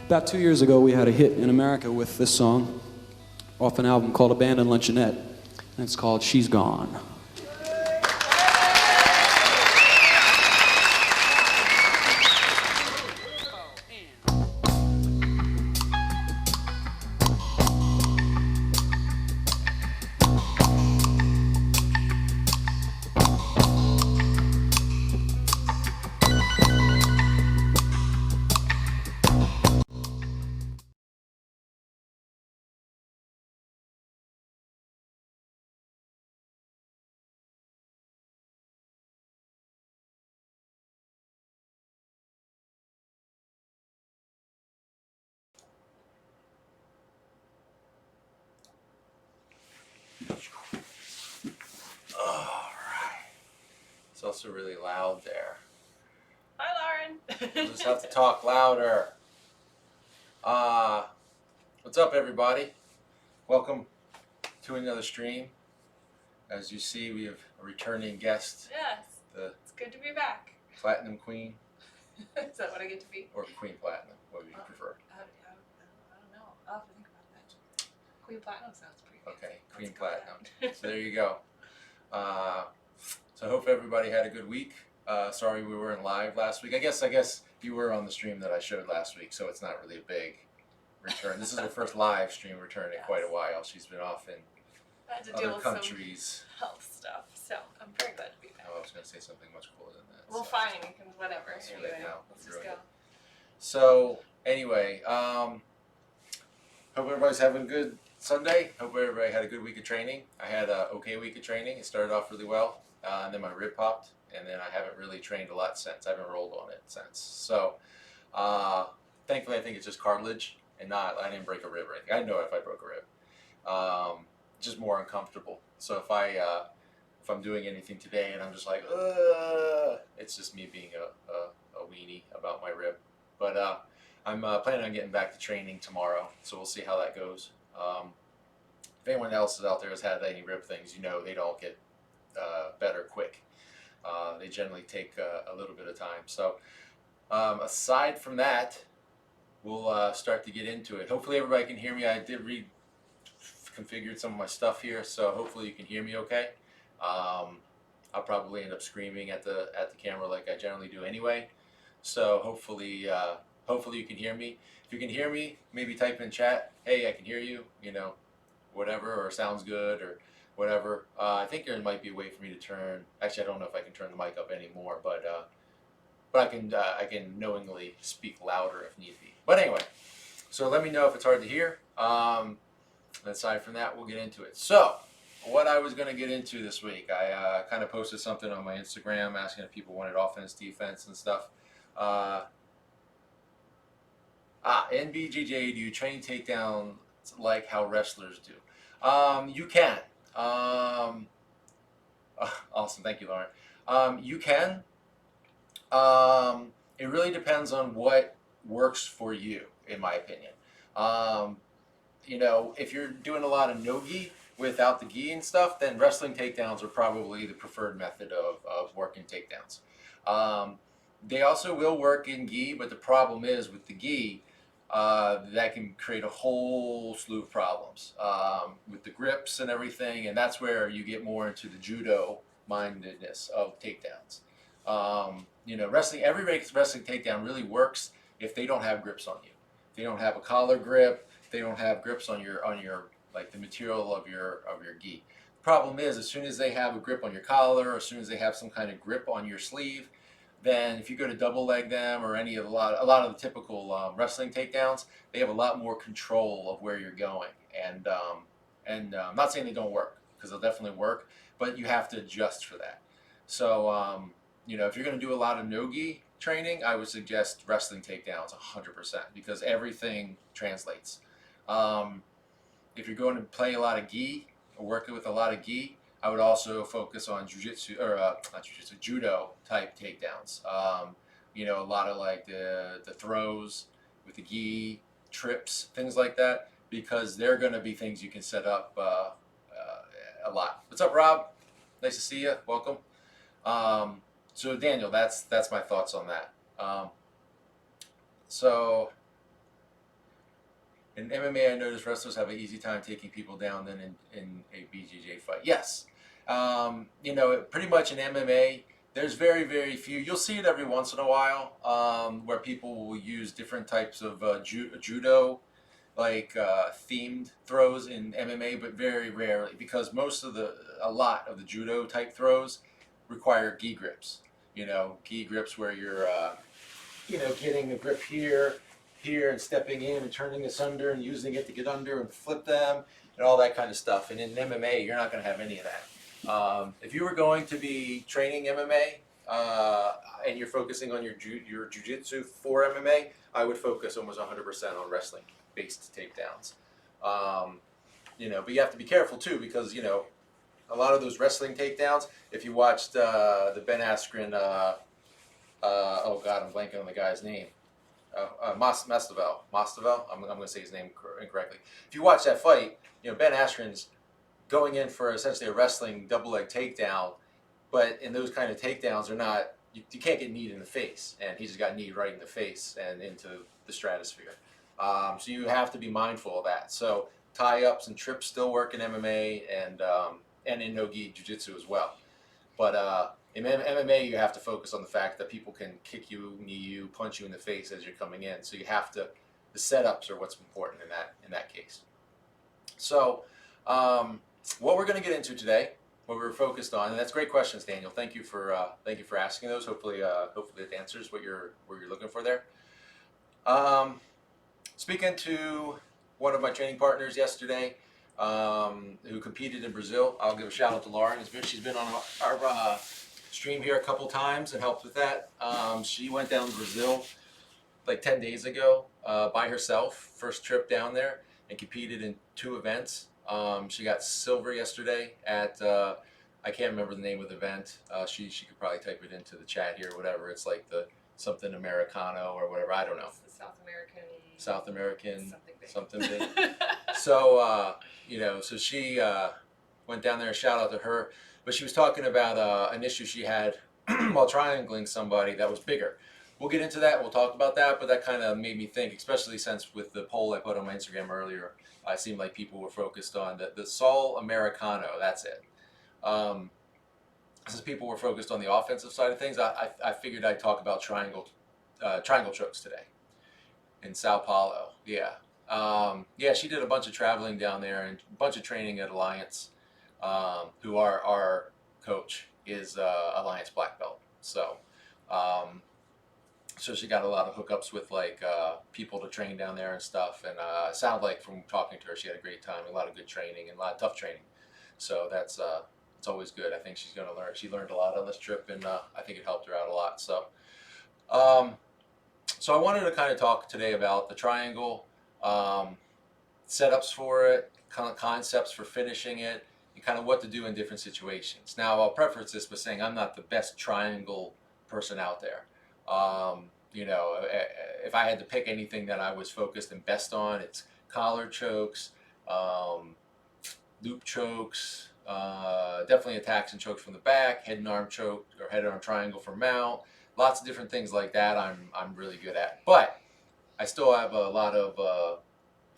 About 2 years ago, we had a hit in America with this song off an album called Abandoned Luncheonette, and it's called She's Gone. It's also really loud there. Hi, Lauren. We'll just have to talk louder. What's up, everybody? Welcome to another stream. As you see, we have a returning guest. Yes. It's good to be back. Platinum Queen. Is that what I get to be? Or Queen Platinum, what would you prefer? I don't know. I'll have to think about that. Queen Platinum sounds pretty good. Okay, Queen Platinum. So there you go. So I hope everybody had a good week. Sorry we weren't live last week. I guess you were on the stream that I showed last week, so it's not really a big return. This is her first live stream return in quite a while. She's been off in I had to other deal with countries. some health stuff, so I'm very glad to be back. Oh, I was going to say something much cooler than that. Well, so. fine, you can whatever. That's Anyway, right now. let's just go. So anyway, hope everybody's having a good Sunday. Hope everybody had a good week of training. I had an okay week of training. It started off really well, and then my rib popped, and then I haven't really trained a lot since. I haven't rolled on it since. So thankfully, I think it's just cartilage, and I didn't break a rib or anything. I know if I broke a rib. Just more uncomfortable. So if I'm doing anything today and I'm just like, it's just me being a weenie about my rib. But I'm planning on getting back to training tomorrow, so we'll see how that goes. If anyone else out there has had any rib things, you know they don't get better quick. They generally take a little bit of time. So aside from that, we'll start to get into it. Hopefully everybody can hear me. I did reconfigured some of my stuff here, so hopefully you can hear me okay. I'll probably end up screaming at the camera like I generally do anyway. So hopefully you can hear me. If you can hear me, maybe type in chat, hey, I can hear you, whatever, or sounds good, or whatever. I think there might be a way for me to turn, actually I don't know if I can turn the mic up anymore, but I can knowingly speak louder if need be. But anyway, so let me know if it's hard to hear. Aside from that, we'll get into it. So what I was going to get into this week, I kind of posted something on my Instagram asking if people wanted offense, defense, and stuff. In BJJ, do you train takedowns like how wrestlers do? You can. Awesome, thank you, Lauren. You can. It really depends on what works for you, in my opinion. If you're doing a lot of no-gi without the gi and stuff, then wrestling takedowns are probably the preferred method of working takedowns. They also will work in gi, but the problem is with the gi, that can create a whole slew of problems with the grips and everything, and that's where you get more into the judo mindedness of takedowns. Every wrestling takedown really works if they don't have grips on you. If they don't have a collar grip, they don't have grips on your like the material of your gi. The problem is, as soon as they have a grip on your collar, or as soon as they have some kind of grip on your sleeve, then if you go to double leg them or a lot of the typical wrestling takedowns, they have a lot more control of where you're going. And I'm not saying they don't work, because they'll definitely work, but you have to adjust for that. So if you're going to do a lot of no-gi training, I would suggest wrestling takedowns 100%, because everything translates. If you're going to play a lot of gi or working with a lot of gi, I would also focus on judo type takedowns. A lot of like the throws with the gi, trips, things like that, because they're going to be things you can set up a lot. What's up, Rob? Nice to see you. Welcome. So Daniel, that's my thoughts on that. So In MMA, I noticed wrestlers have an easy time taking people down than in a BJJ fight. Yes. Pretty much in MMA, there's very, very few. You'll see it every once in a while where people will use different types of judo, like themed throws in MMA, but very rarely because a lot of the judo type throws require gi grips. Gi grips where you're getting a grip here, and stepping in and turning this under and using it to get under and flip them and all that kind of stuff. And in MMA, you're not going to have any of that. If you were going to be training MMA and you're focusing on your jiu-jitsu for MMA, I would focus almost 100% on wrestling-based takedowns. But you have to be careful too because, a lot of those wrestling takedowns, if you watched the Ben Askren, oh God, I'm blanking on the guy's name. Mastavel. I'm going to say his name incorrectly. If you watch that fight, Ben Askren's going in for essentially a wrestling double leg takedown, but in those kind of takedowns, you can't get kneed in the face, and he just got kneed right in the face and into the stratosphere. So you have to be mindful of that. So tie-ups and trips still work in MMA and in no-gi jiu-jitsu as well. But in MMA, you have to focus on the fact that people can kick you, knee you, punch you in the face as you're coming in. So the setups are what's important in that case. So what we're going to get into today, what we're focused on, and that's great questions, Daniel. Thank you for asking those. Hopefully it answers what you're looking for there. Speaking to one of my training partners yesterday, who competed in Brazil. I'll give a shout out to Lauren. She's been on our stream here a couple times and helped with that. She went down to Brazil like 10 days ago by herself, first trip down there, and competed in 2 events. She got silver yesterday at, I can't remember the name of the event. She could probably type it into the chat here or whatever. It's like the something Americano or whatever. I don't know. It's the South American something big. So, So she went down there. Shout out to her. But she was talking about an issue she had while triangling somebody that was bigger. We'll get into that. We'll talk about that. But that kind of made me think, especially since with the poll I put on my Instagram earlier, it seemed like people were focused on the Sol Americano. That's it. Since people were focused on the offensive side of things, I figured I'd talk about triangle chokes today in Sao Paulo. Yeah. She did a bunch of traveling down there and a bunch of training at Alliance, who our coach is Alliance black belt. So she got a lot of hookups with people to train down there and stuff. And it sounded like from talking to her, she had a great time, a lot of good training and a lot of tough training. So that's it's always good. I think she's going to learn. She learned a lot on this trip, and I think it helped her out a lot. So I wanted to kind of talk today about the triangle, setups for it, kind of concepts for finishing it, and kind of what to do in different situations. Now, I'll preface this by saying I'm not the best triangle person out there. If I had to pick anything that I was focused and best on, it's collar chokes, loop chokes, definitely attacks and chokes from the back, head and arm choke or head and arm triangle for mount. Lots of different things like that I'm really good at. But I still have a lot of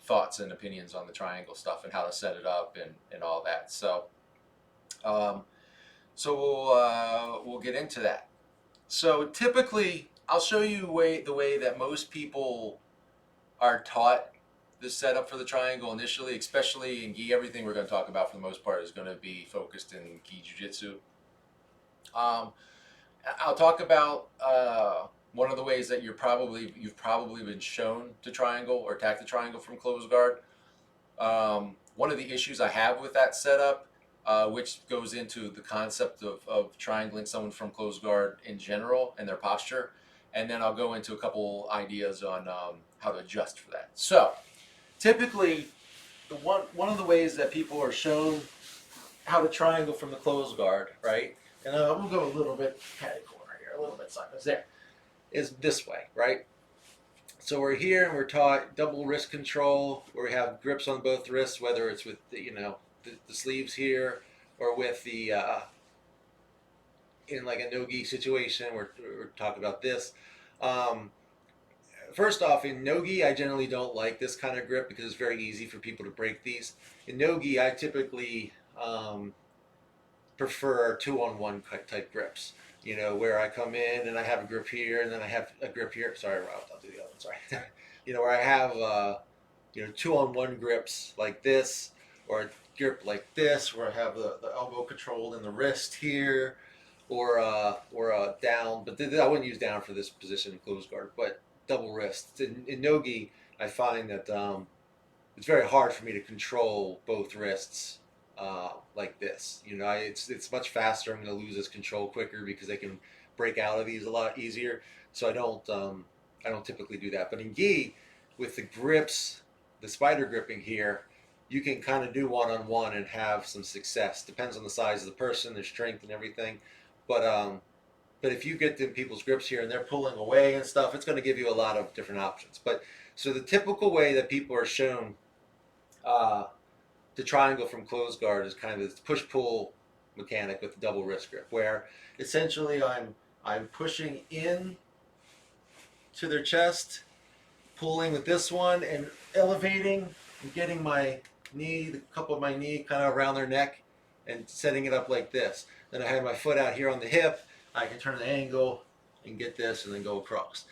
thoughts and opinions on the triangle stuff and how to set it up and all that. So we'll get into that. So typically, I'll show you the way that most people are taught the setup for the triangle initially, especially in gi. Everything we're going to talk about for the most part is going to be focused in gi jiu-jitsu. I'll talk about one of the ways that you've probably been shown to triangle or attack the triangle from closed guard. One of the issues I have with that setup, which goes into the concept of triangling someone from closed guard in general and their posture, and then I'll go into a couple ideas on how to adjust for that. So, typically, one of the ways that people are shown how to triangle from the closed guard, right? And we'll go a little bit catty corner here, a little bit sideways there, is this way, right? So we're here and we're taught double wrist control, where we have grips on both wrists, whether it's with the sleeves here or with the in like a no-gi situation. We're talking about this. first off, in nogi, I generally don't like this kind of grip because it's very easy for people to break these. In nogi, I typically prefer two-on-one type grips. You know, where I come in and I have a grip here, and then I have a grip here. Sorry, Rob, I'll do the other one. Sorry. You know, where I have two-on-one grips like this, or a grip like this, where I have the elbow controlled and the wrist here, or down. But I wouldn't use down for this position in closed guard, but double wrist. In nogi, I find that it's very hard for me to control both wrists like this. You know, it's much faster. I'm going to lose this control quicker because I can break out of these a lot easier. So I don't typically do that. But in gi, with the grips, the spider gripping here, you can kind of do one-on-one and have some success. Depends on the size of the person, their strength, and everything. But if you get in people's grips here and they're pulling away and stuff, it's going to give you a lot of different options. But so the typical way that people are shown to triangle from closed guard is kind of this push-pull mechanic with the double wrist grip, where essentially I'm pushing in to their chest, pulling with this one, and elevating and getting my knee, the cup of my knee, kind of around their neck, and setting it up like this. Then I have my foot out here on the hip. I can turn the angle and get this, and then go across.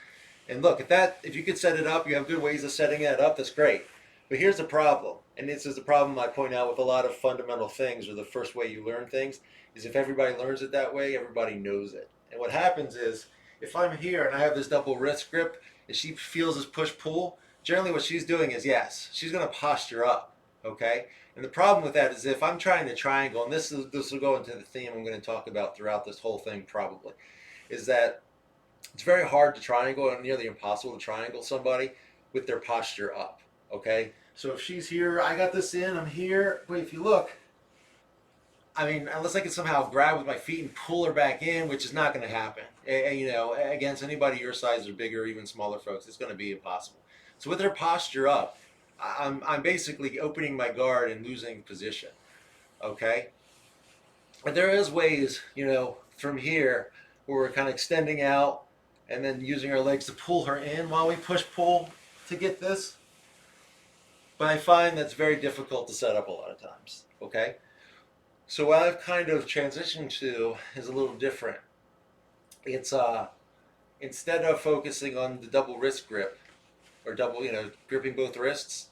And look, if you could set it up, you have good ways of setting it up. That's great. But here's the problem, and this is the problem I point out with a lot of fundamental things, or the first way you learn things, is if everybody learns it that way, everybody knows it. And what happens is, if I'm here and I have this double wrist grip, and she feels this push-pull, generally what she's doing is, yes, she's going to posture up, okay? And the problem with that is if I'm trying to triangle, and this will go into the theme I'm going to talk about throughout this whole thing probably, is that it's very hard to triangle and nearly impossible to triangle somebody with their posture up, okay? So if she's here, I got this in, I'm here, but if you look, I mean, unless I can somehow grab with my feet and pull her back in, which is not going to happen, you know, against anybody your size or bigger, or even smaller folks, it's going to be impossible. So with her posture up, I'm basically opening my guard and losing position, okay? But there is ways, you know, from here where we're kind of extending out and then using our legs to pull her in while we push-pull to get this. But I find that's very difficult to set up a lot of times, okay? So what I've kind of transitioned to is a little different. It's instead of focusing on the double wrist grip, or double, you know, gripping both wrists,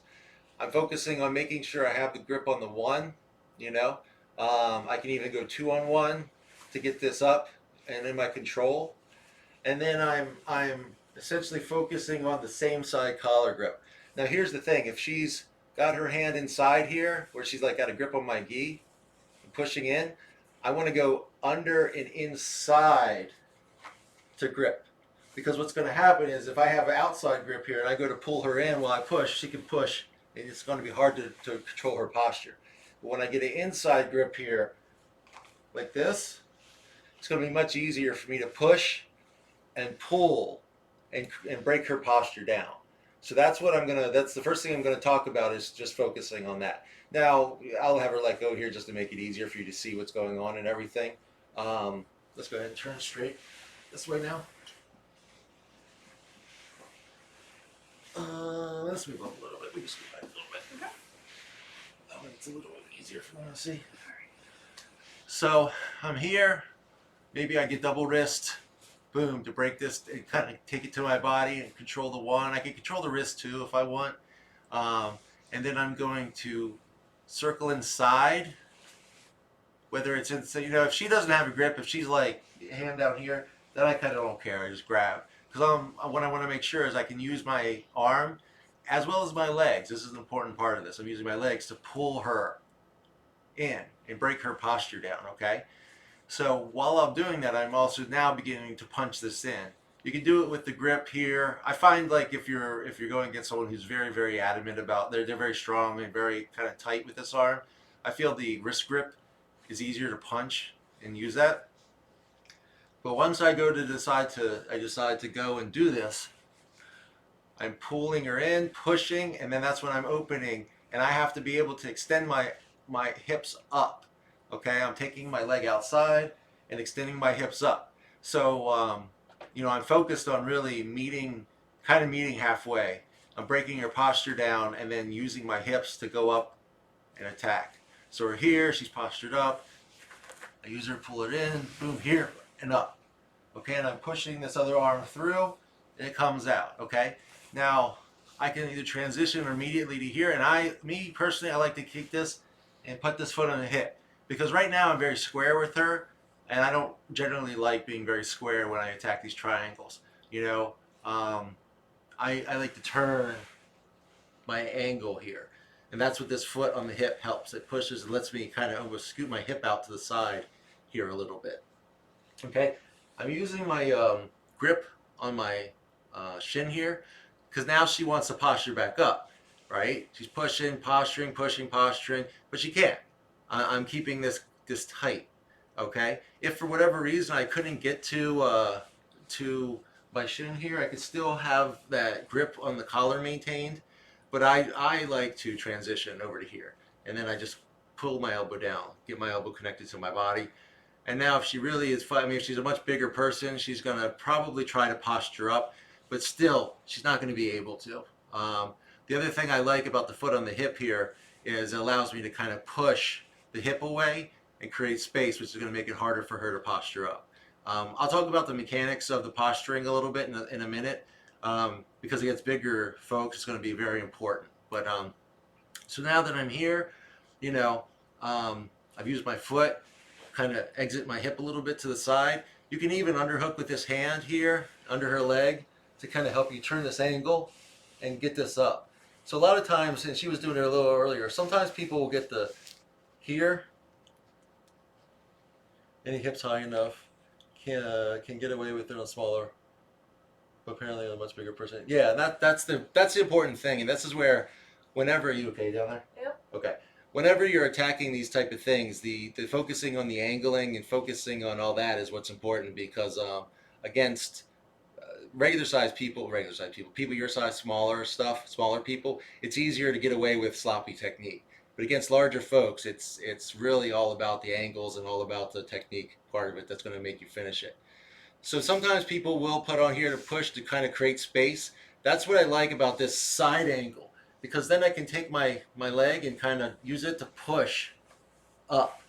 I'm focusing on making sure I have the grip on the one, you know. I can even go two-on-one to get this up and in my control. And then I'm essentially focusing on the same side collar grip. Now here's the thing, if she's got her hand inside here, where she's like got a grip on my gi, pushing in, I want to go under and inside to grip. Because what's going to happen is if I have an outside grip here and I go to pull her in while I push, she can push, and it's going to be hard to control her posture. But when I get an inside grip here, like this, it's going to be much easier for me to push and pull and break her posture down. So that's the first thing I'm going to talk about, is just focusing on that. Now, I'll have her let go here just to make it easier for you to see what's going on and everything. Let's go ahead and turn straight this way now. Let's move up a little bit. We can scoot back a little bit. Okay. That way it's a little bit easier for them to see. So I'm here. Maybe I get double wrist, boom, to break this and kind of take it to my body and control the one. I can control the wrist too if I want. And then I'm going to circle inside. Whether it's in, you know, if she doesn't have a grip, if she's like hand down here, then I kind of don't care. I just grab. Because what I want to make sure is I can use my arm as well as my legs. This is an important part of this. I'm using my legs to pull her in and break her posture down, okay? So while I'm doing that, I'm also now beginning to punch this in. You can do it with the grip here. I find like if you're going against someone who's very, very adamant about, they're very strong and very kind of tight with this arm, I feel the wrist grip is easier to punch and use that. But once I decide to go and do this, I'm pulling her in, pushing, and then that's when I'm opening, and I have to be able to extend my hips up. Okay, I'm taking my leg outside and extending my hips up. So, you know, I'm focused on really meeting kind of meeting halfway. I'm breaking her posture down and then using my hips to go up and attack. So we're here, she's postured up. I use her to pull it in, boom, here and up. Okay, and I'm pushing this other arm through, and it comes out. Okay, now I can either transition immediately to here, and me personally, I like to keep this and put this foot on the hip because right now I'm very square with her, and I don't generally like being very square when I attack these triangles. You know, I like to turn my angle here. And that's what this foot on the hip helps. It pushes and lets me kind of almost scoot my hip out to the side here a little bit. Okay, I'm using my grip on my shin here because now she wants to posture back up, right? She's pushing, posturing, pushing, posturing, but she can't. I'm keeping this tight, okay? If for whatever reason I couldn't get to my shin here, I could still have that grip on the collar maintained. But I like to transition over to here. And then I just pull my elbow down, get my elbow connected to my body. And now if she really is, I mean, if she's a much bigger person, she's going to probably try to posture up. But still, she's not going to be able to. The other thing I like about the foot on the hip here is it allows me to kind of push the hip away and create space, which is going to make it harder for her to posture up. I'll talk about the mechanics of the posturing a little bit in a minute. Because against bigger folks, it's going to be very important. But so now that I'm here, you know, I've used my foot, kind of exit my hip a little bit to the side. You can even underhook with this hand here under her leg to kind of help you turn this angle and get this up. So a lot of times, and she was doing it a little earlier, sometimes people will get the here, any hips high enough, can get away with it on smaller. Apparently a much bigger person. Yeah, that's the important thing, and this is where, whenever you okay down there? Yep. Okay. Whenever you're attacking these type of things, the focusing on the angling and focusing on all that is what's important because against regular size people, people your size, smaller people, it's easier to get away with sloppy technique. But against larger folks, it's really all about the angles and all about the technique part of it that's going to make you finish it. So sometimes people will put on here to push to kind of create space. That's what I like about this side angle because then I can take my leg and kind of use it to push up.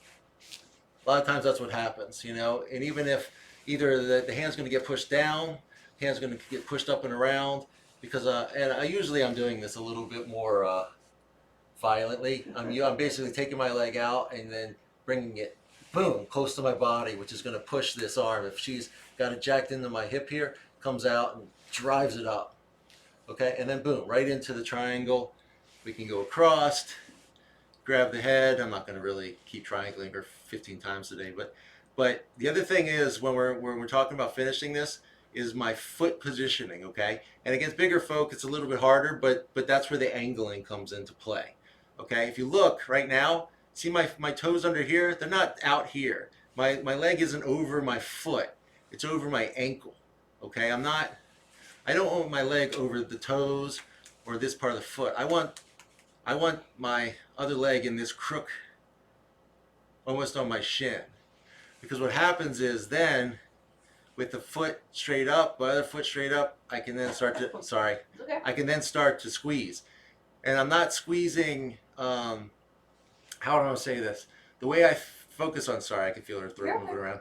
A lot of times that's what happens, you know, and even if either the hand's going to get pushed down, hand's going to get pushed up and around because, and I'm doing this a little bit more violently. I'm basically taking my leg out and then bringing it, boom, close to my body, which is going to push this arm. If she's got it jacked into my hip here, comes out and drives it up. Okay, and then boom, right into the triangle. We can go across, grab the head. I'm not going to really keep triangling her 15 times a day, but the other thing is when we're talking about finishing this is my foot positioning. Okay, and against bigger folk, it's a little bit harder, but that's where the angling comes into play. Okay, if you look right now, see my toes under here? They're not out here. My leg isn't over my foot. It's over my ankle. Okay, I don't want my leg over the toes or this part of the foot. I want my other leg in this crook almost on my shin. Because what happens is then with the foot straight up, my other foot straight up, I can then start to squeeze. And I'm not squeezing, how do I say this? The way I focus on, sorry, I can feel her throat moving around.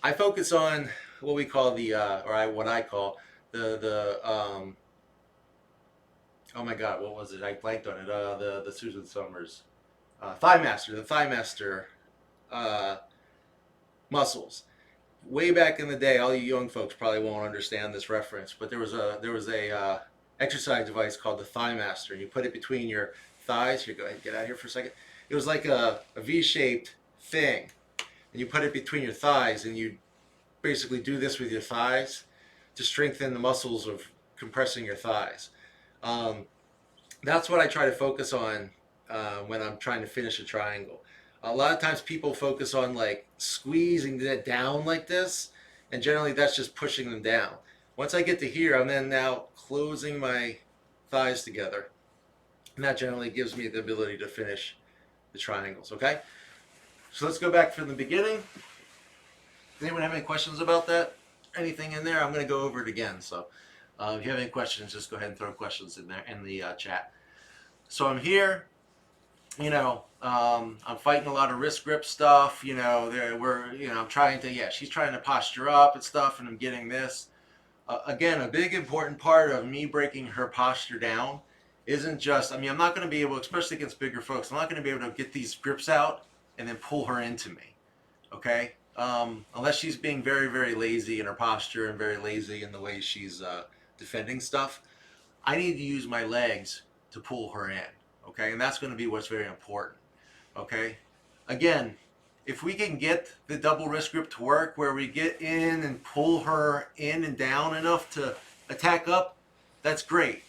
I focus on what we call what I call oh my God, what was it? I blanked on it. The Susan Summers, thigh master muscles. Way back in the day, all you young folks probably won't understand this reference, but there was a exercise device called the thigh master, and you put it between your thighs. Here, go ahead, get out here for a second. It was like a V-shaped thing, and you put it between your thighs, and you basically do this with your thighs to strengthen the muscles of compressing your thighs. That's what I try to focus on when I'm trying to finish a triangle. A lot of times people focus on like squeezing that down like this, and generally that's just pushing them down. Once I get to here, I'm then now closing my thighs together, and that generally gives me the ability to finish the triangles. Okay, so let's go back from the beginning. Does anyone have any questions about that? Anything in there? I'm going to go over it again. So If you have any questions, just go ahead and throw questions in there in the chat. So I'm here. I'm fighting a lot of wrist grip stuff. I'm trying to, she's trying to posture up and stuff, and I'm getting this. Again, a big important part of me breaking her posture down isn't just, I'm not going to be able, especially against bigger folks, I'm not going to be able to get these grips out and then pull her into me, okay? Unless she's being very, very lazy in her posture and very lazy in the way she's defending stuff. I need to use my legs to pull her in, okay? And that's going to be what's very important, okay? Again, if we can get the double wrist grip to work where we get in and pull her in and down enough to attack up, that's great.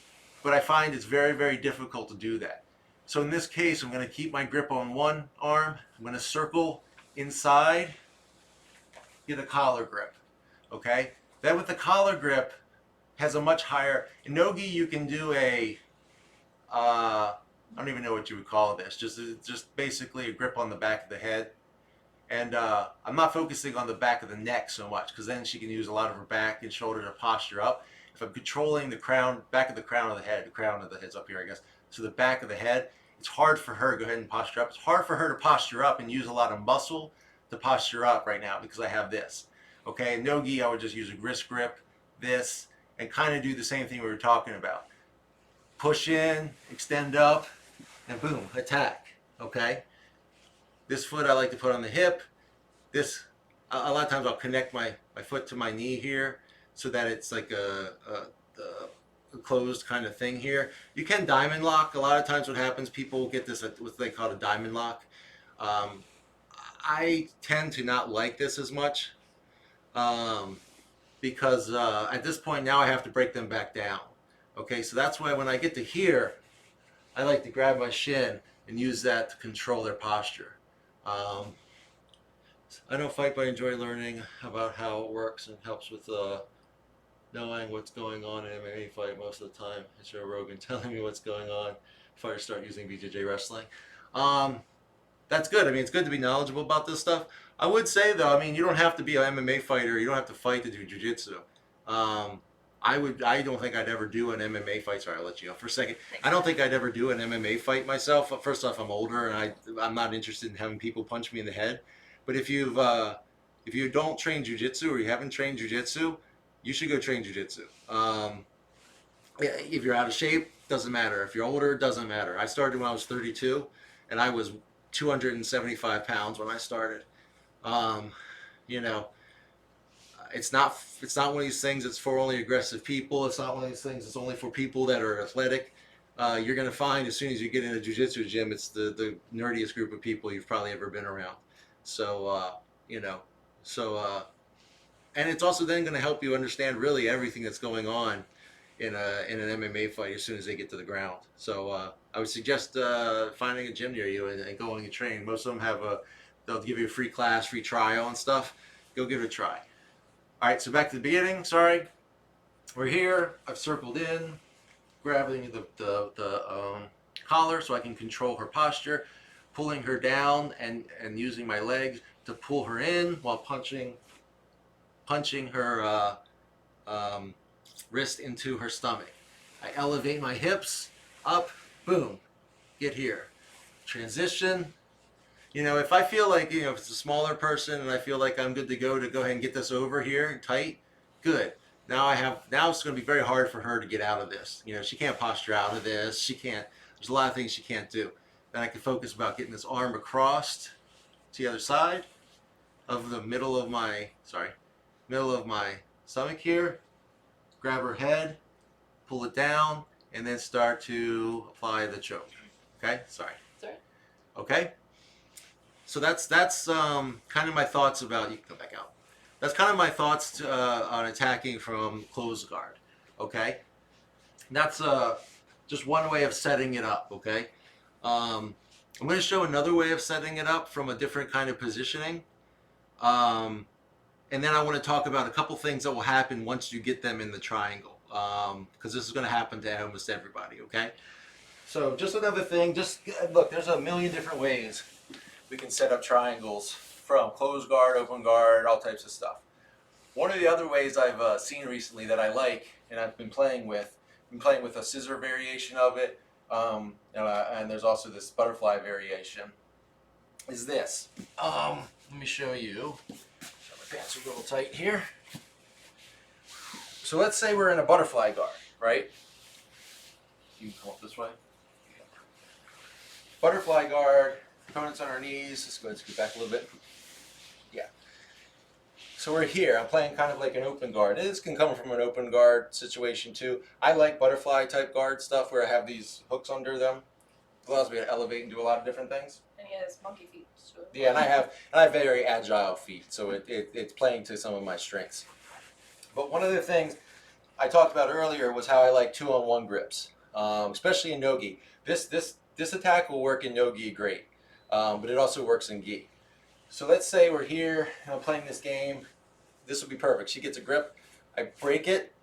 But I find it's very, very difficult to do that. So in this case, I'm going to keep my grip on one arm. I'm going to circle inside, get a collar grip, okay? Then with the collar grip, has a much higher, in no-gi you can do I don't even know what you would call this, just basically a grip on the back of the head. And I'm not focusing on the back of the neck so much, because then she can use a lot of her back and shoulder to posture up. If I'm controlling the crown, back of the crown of the head, the crown of the head's up here, I guess, so the back of the head, it's hard for her, go ahead and posture up. It's hard for her to posture up and use a lot of muscle to posture up right now because I have this. Okay, in no-gi, I would just use a wrist grip, this, and kind of do the same thing we were talking about. Push in, extend up, and boom, attack, okay? This foot I like to put on the hip. This, a lot of times I'll connect my foot to my knee here so that it's like a closed kind of thing here. You can diamond lock. A lot of times what happens, people get this, what they call a diamond lock. I tend to not like this as much because at this point now I have to break them back down. Okay, so that's why when I get to here, I like to grab my shin and use that to control their posture. I don't fight, but I enjoy learning about how it works and helps with knowing what's going on in an MMA fight most of the time. It's Joe Rogan telling me what's going on before I start using BJJ wrestling. That's good. It's good to be knowledgeable about this stuff. I would say though, you don't have to be an MMA fighter. You don't have to fight to do jiu-jitsu. I don't think I'd ever do an MMA fight. Sorry, I'll let you go for a second. I don't think I'd ever do an MMA fight myself. First off, I'm older and I'm not interested in having people punch me in the head. But if you don't train jiu-jitsu or you haven't trained jiu-jitsu, you should go train jiu-jitsu. If you're out of shape, doesn't matter. If you're older, doesn't matter. I started when I was 32 and I was 275 pounds when I started. It's not one of these things that's for only aggressive people. It's not one of these things that's only for people that are athletic. You're going to find as soon as you get in a jiu-jitsu gym, it's the nerdiest group of people you've probably ever been around. So, and it's also then going to help you understand really everything that's going on in an MMA fight as soon as they get to the ground. So I would suggest finding a gym near you and going and train. Most of them they'll give you a free class, free trial and stuff. Go give it a try. All right, so back to the beginning. Sorry, we're here. I've circled in, grabbing the collar so I can control her posture, pulling her down and using my legs to pull her in while punching her wrist into her stomach. I elevate my hips up, boom, get here. Transition. If I feel like, if it's a smaller person and I feel like I'm good to go ahead and get this over here tight, good. Now it's going to be very hard for her to get out of this. She can't posture out of this. There's a lot of things she can't do. Then I can focus about getting this arm across to the other side of the middle of my stomach here. Grab her head, pull it down, and then start to apply the choke. Okay? Sorry. Okay? So that's kind of my thoughts about, you can come back out. That's kind of my thoughts on attacking from closed guard, okay? That's just one way of setting it up, okay? I'm going to show another way of setting it up from a different kind of positioning. And then I want to talk about a couple things that will happen once you get them in the triangle, because this is going to happen to almost everybody, okay? So just another thing, look, there's a million different ways we can set up triangles from closed guard, open guard, all types of stuff. One of the other ways I've seen recently that I like, and I've been playing with a scissor variation of it, and there's also this butterfly variation, is this. Let me show you. My pants are a little tight here. So let's say we're in a butterfly guard, right? You can come up this way. Butterfly guard, opponent's on our knees. Let's go ahead and scoot back a little bit. Yeah. So we're here. I'm playing kind of like an open guard. This can come from an open guard situation too. I like butterfly type guard stuff where I have these hooks under them. It allows me to elevate and do a lot of different things. And he has monkey feet. So. Yeah, and I have very agile feet, so it's playing to some of my strengths. But one of the things I talked about earlier was how I like 2-on-1 grips, especially in no-gi. This attack will work in no-gi great, but it also works in gi. So let's say we're here and I'm playing this game. This will be perfect. She gets a grip. I break it.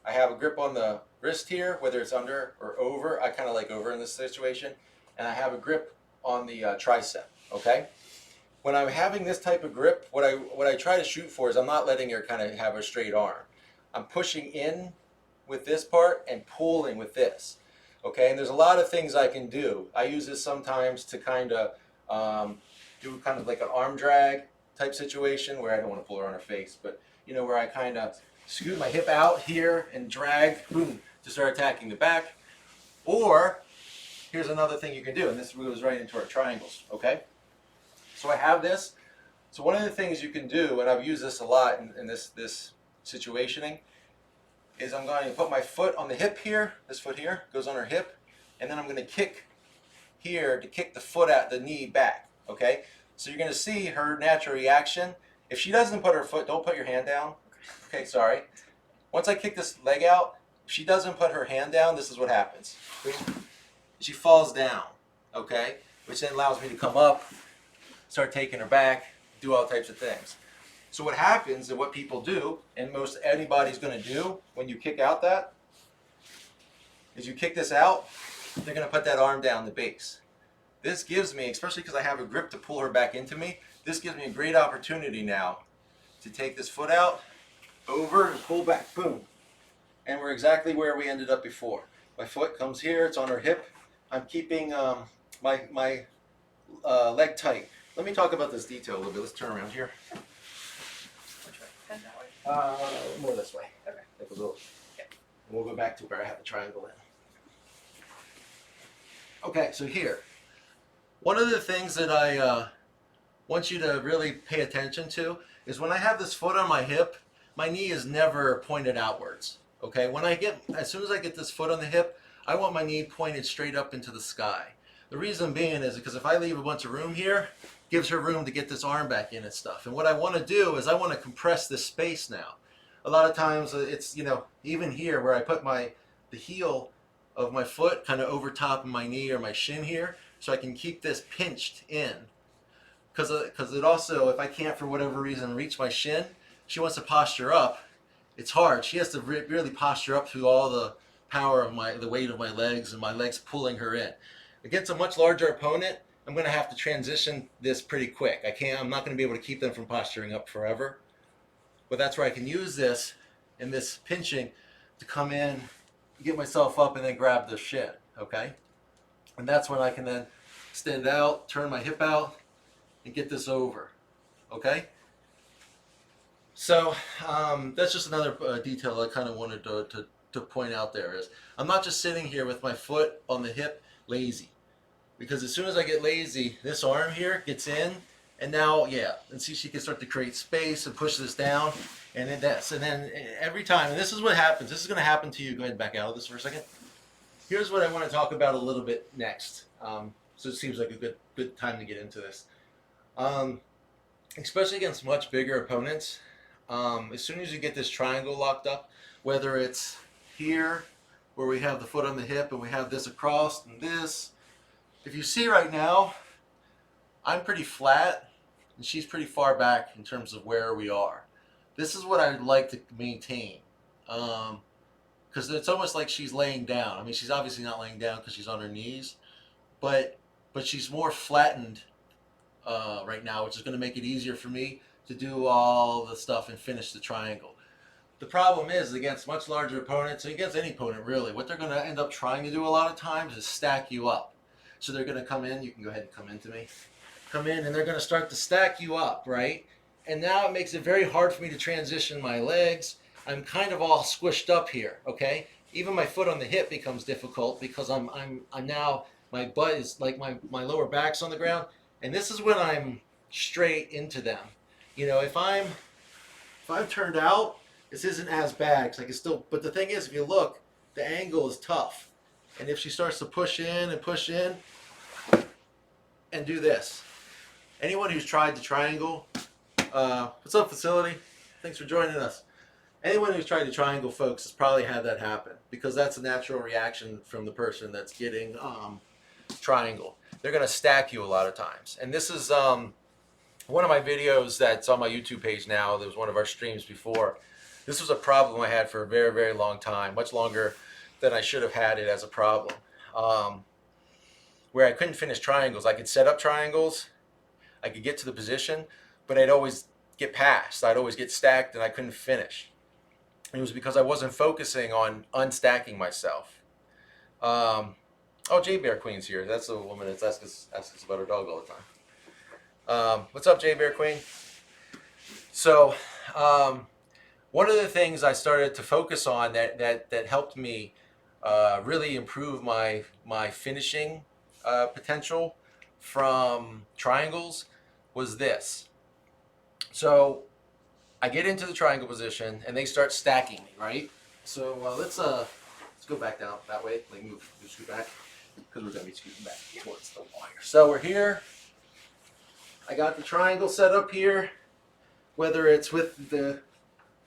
I have a grip on the wrist here, whether it's under or over. I kind of like over in this situation. And I have a grip on the tricep, okay? When I'm having this type of grip, what I try to shoot for is I'm not letting her kind of have a straight arm. I'm pushing in with this part and pulling with this, okay? And there's a lot of things I can do. I use this sometimes to kind of do kind of like an arm drag type situation where I don't want to pull her on her face, but you know, where I kind of scoot my hip out here and drag, boom, to start attacking the back. Or here's another thing you can do, and this goes right into our triangles, okay? So I have this. So one of the things you can do, and I've used this a lot in this situationing, is I'm going to put my foot on the hip here. This foot here goes on her hip, and then I'm going to kick here to kick the foot at the knee back, okay? So you're going to see her natural reaction. If she doesn't put her foot, don't put your hand down. Okay, sorry. Once I kick this leg out, if she doesn't put her hand down, this is what happens. She falls down, okay? Which then allows me to come up, start taking her back, do all types of things. So what happens and what people do, and most anybody's going to do when you kick out that, is you kick this out, they're going to put that arm down the base. This gives me, especially because I have a grip to pull her back into me, this gives me a great opportunity now to take this foot out, over, and pull back, boom. And we're exactly where we ended up before. My foot comes here, it's on her hip. I'm keeping my leg tight. Let me talk about this detail a little bit. Let's turn around here. Which way? Head that way? More this way. Okay. Like a little. And we'll go back to where I have the triangle in. Okay, so here. One of the things that I want you to really pay attention to is when I have this foot on my hip, my knee is never pointed outwards. Okay, as soon as I get this foot on the hip, I want my knee pointed straight up into the sky. The reason being is because if I leave a bunch of room here, it gives her room to get this arm back in and stuff. And what I want to do is I want to compress this space now. A lot of times it's, you know, even here where I put the heel of my foot kind of over top of my knee or my shin here, so I can keep this pinched in. Because it also, if I can't for whatever reason reach my shin, she wants to posture up. It's hard. She has to really posture up through all the power of the weight of my legs and my legs pulling her in. Against a much larger opponent, I'm going to have to transition this pretty quick. I'm not going to be able to keep them from posturing up forever. But that's where I can use this and this pinching to come in, get myself up, and then grab the shin, okay? And that's when I can then stand out, turn my hip out, and get this over, okay? So that's just another detail I kind of wanted to point out there is I'm not just sitting here with my foot on the hip lazy, because as soon as I get lazy, this arm here gets in, and now, yeah, and see, she can start to create space and push this down, and then every time, and this is what happens, this is going to happen to you. Go ahead and back out of this for a second. Here's what I want to talk about a little bit next. So it seems like a good time to get into this. Especially against much bigger opponents, as soon as you get this triangle locked up, whether it's here where we have the foot on the hip and we have this across and this, if you see right now, I'm pretty flat and she's pretty far back in terms of where we are. This is what I'd like to maintain, because it's almost like she's laying down. I mean, she's obviously not laying down because she's on her knees, but she's more flattened right now, which is going to make it easier for me to do all the stuff and finish the triangle. The problem is against much larger opponents, and against any opponent really, what they're going to end up trying to do a lot of times is stack you up. So they're going to come in, you can go ahead and come into me, come in and they're going to start to stack you up, right? And now it makes it very hard for me to transition my legs. I'm kind of all squished up here, okay? Even my foot on the hip becomes difficult because I'm now, my butt is like my lower back's on the ground, and this is when I'm straight into them. You know, if I'm turned out, this isn't as bad because I can still, but the thing is, if you look, the angle is tough. And if she starts to push in and do this. Anyone who's tried the triangle, what's up, facility? Thanks for joining us. Anyone who's tried the triangle, folks, has probably had that happen because that's a natural reaction from the person that's getting triangle. They're going to stack you a lot of times. And this is one of my videos that's on my YouTube page now. There was one of our streams before. This was a problem I had for a very, very long time, much longer than I should have had it as a problem, where I couldn't finish triangles. I could set up triangles, I could get to the position, but I'd always get past. I'd always get stacked and I couldn't finish. It was because I wasn't focusing on unstacking myself. Oh, J Bear Queen's here. That's the woman that's asking us about her dog all the time. What's up, J Bear Queen? So, one of the things I started to focus on that helped me really improve my finishing potential from triangles was this. So I get into the triangle position and they start stacking me, right? So let's go back down that way. Like move scoot back because we're gonna be scooting back towards the wire. So we're here. I got the triangle set up here. Whether it's with the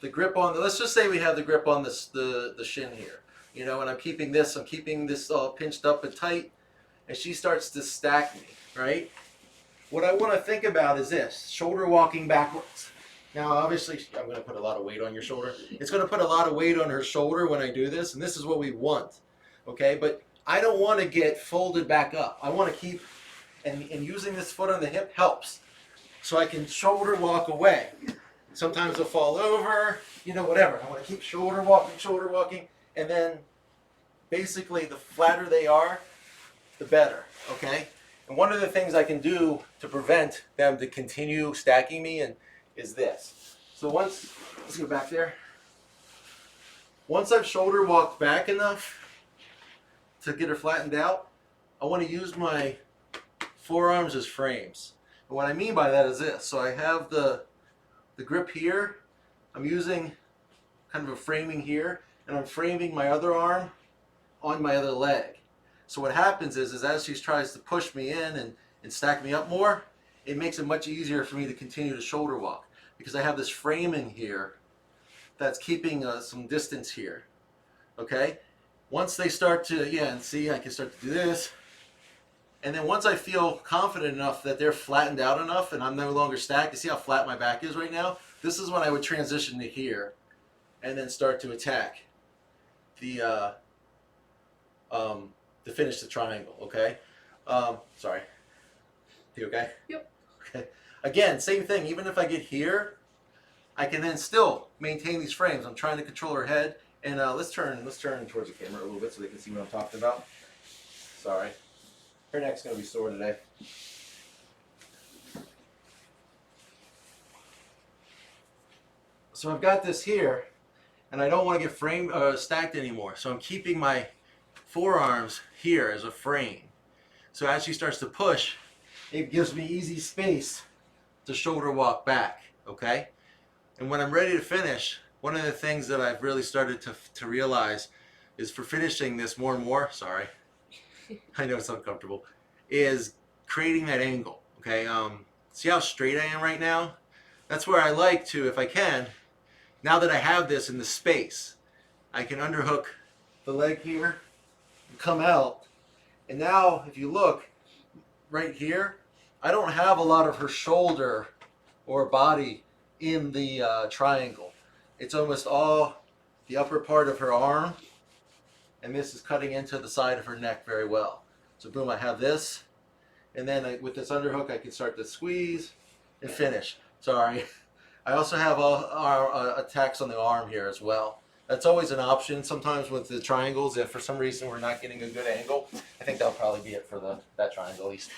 grip on the, let's just say we have the grip on this the shin here, you know, and I'm keeping this all pinched up and tight, and she starts to stack me, right? What I want to think about is this: shoulder walking backwards. Now, obviously, I'm going to put a lot of weight on your shoulder. It's going to put a lot of weight on her shoulder when I do this, and this is what we want, okay? But I don't want to get folded back up. I want to keep, and using this foot on the hip helps, so I can shoulder walk away. Sometimes they'll fall over, you know, whatever. I want to keep shoulder walking, and then basically the flatter they are, the better, okay? And one of the things I can do to prevent them to continue stacking me is this. So let's go back there. Once I've shoulder walked back enough to get her flattened out, I want to use my forearms as frames. And what I mean by that is this. So I have the grip here. I'm using kind of a framing here, and I'm framing my other arm on my other leg. So what happens is as she tries to push me in and stack me up more, it makes it much easier for me to continue to shoulder walk because I have this framing here that's keeping some distance here, okay? Once they start to, yeah, and see, I can start to do this. And then once I feel confident enough that they're flattened out enough and I'm no longer stacked, you see how flat my back is right now? This is when I would transition to here and then start to attack to finish the triangle, okay? Sorry. You okay? Yep. Okay. Again, same thing. Even if I get here, I can then still maintain these frames. I'm trying to control her head. And let's turn towards the camera a little bit so they can see what I'm talking about. Sorry. Her neck's going to be sore today. So I've got this here, and I don't want to get stacked anymore. So I'm keeping my forearms here as a frame. So as she starts to push, it gives me easy space to shoulder walk back, okay? And when I'm ready to finish, one of the things that I've really started to realize is for finishing this more and more, sorry, I know it's uncomfortable, is creating that angle, okay? See how straight I am right now? That's where I like to, if I can, now that I have this in the space, I can underhook the leg here and come out. And now, if you look right here, I don't have a lot of her shoulder or body in the triangle. It's almost all the upper part of her arm, and this is cutting into the side of her neck very well. So boom, I have this, and then with this underhook I can start to squeeze and finish. Sorry, I also have our attacks on the arm here as well. That's always an option. Sometimes with the triangles, if for some reason we're not getting a good angle, I think that'll probably be it for that triangle, at least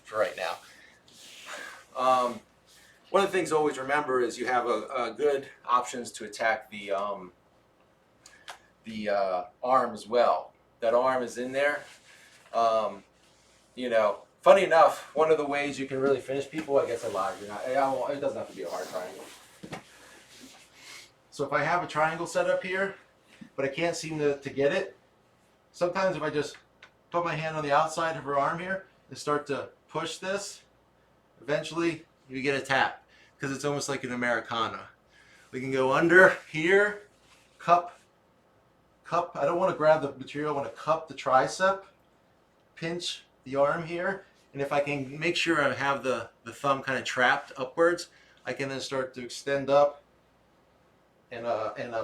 for right now. One of the things to always remember is you have a good options to attack the arm as well. That arm is in there. You know, funny enough, one of the ways you can really finish people, I guess I lied. It doesn't have to be a hard triangle. So if I have a triangle set up here, but I can't seem to get it, sometimes if I just put my hand on the outside of her arm here and start to push this, eventually you get a tap because it's almost like an Americana. We can go under here, cup. I don't want to grab the material, I want to cup the tricep, pinch the arm here, and if I can make sure I have the thumb kind of trapped upwards, I can then start to extend up and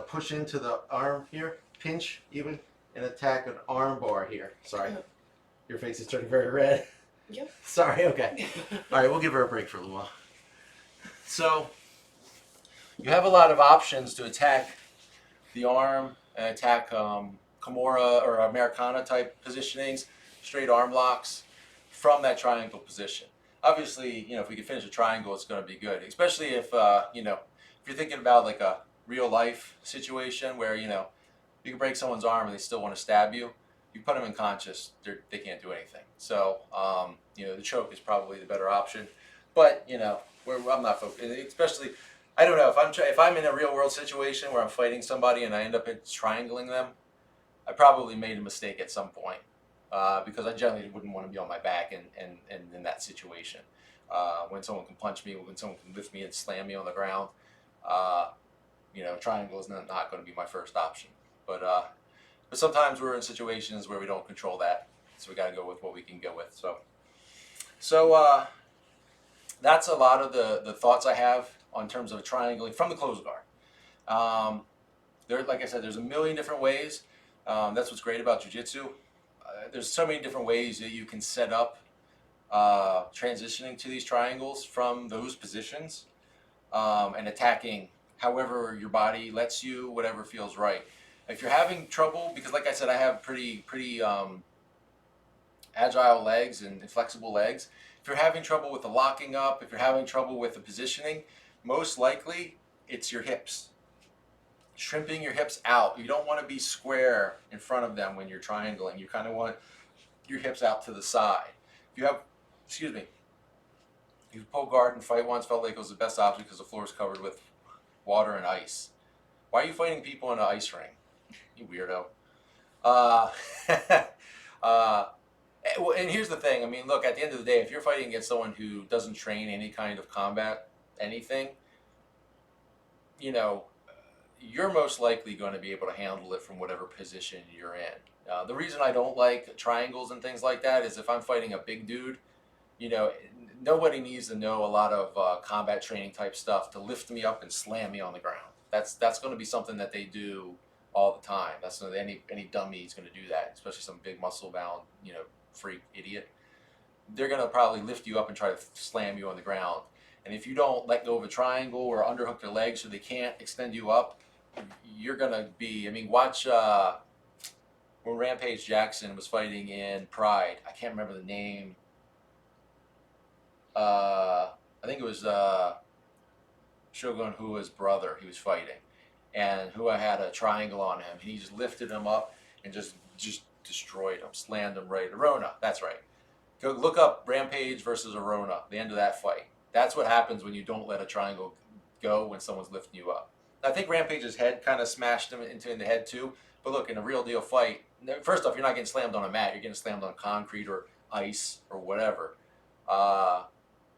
push into the arm here, pinch even, and attack an arm bar here. Sorry, your face is turning very red. Yep. Sorry, okay. All right, we'll give her a break for a little while. So, you have a lot of options to attack the arm and attack Kimura or Americana type positionings, straight arm locks from that triangle position. Obviously, you know, if we can finish a triangle, it's going to be good, especially if, you know, if you're thinking about like a real life situation where, you know, you can break someone's arm and they still want to stab you. You put them unconscious, they can't do anything. So, you know, the choke is probably the better option. But, you know, I'm not focused, especially, I don't know, if I'm in a real world situation where I'm fighting somebody and I end up triangling them, I probably made a mistake at some point because I generally wouldn't want to be on my back in that situation. When someone can punch me, when someone can lift me and slam me on the ground, you know, triangle is not going to be my first option. But sometimes we're in situations where we don't control that, so we got to go with what we can go with. So that's a lot of the thoughts I have on terms of triangling from the closed guard. Like I said, there's a million different ways. That's what's great about jiu-jitsu. There's so many different ways that you can set up transitioning to these triangles from those positions and attacking however your body lets you, whatever feels right. If you're having trouble, because like I said, I have pretty agile legs and flexible legs. If you're having trouble with the locking up, if you're having trouble with the positioning, most likely it's your hips. Shrimping your hips out. You don't want to be square in front of them when you're triangling. You kind of want your hips out to the side. If you have, you pull guard and fight once, felt like it was the best option because the floor is covered with water and ice. Why are you fighting people in an ice ring? You weirdo. And here's the thing. I mean, look, at the end of the day, if you're fighting against someone who doesn't train any kind of combat, anything, you know, you're most likely going to be able to handle it from whatever position you're in. The reason I don't like triangles and things like that is if I'm fighting a big dude, you know, nobody needs to know a lot of combat training type stuff to lift me up and slam me on the ground. That's going to be something that they do all the time. That's not any dummy is going to do that, especially some big muscle bound, you know, freak idiot. They're going to probably lift you up and try to slam you on the ground. And if you don't let go of a triangle or underhook their legs so they can't extend you up, you're going to be, I mean, watch when Rampage Jackson was fighting in Pride. I can't remember the name. I think it was Shogun Hua's brother he was fighting. And Hua had a triangle on him. And he just lifted him up and just destroyed him, slammed him right. Arona, that's right. Go look up Rampage versus Arona, the end of that fight. That's what happens when you don't let a triangle go when someone's lifting you up. I think Rampage's head kind of smashed him in the head too. But look, in a real deal fight, first off, you're not getting slammed on a mat. You're getting slammed on concrete or ice or whatever.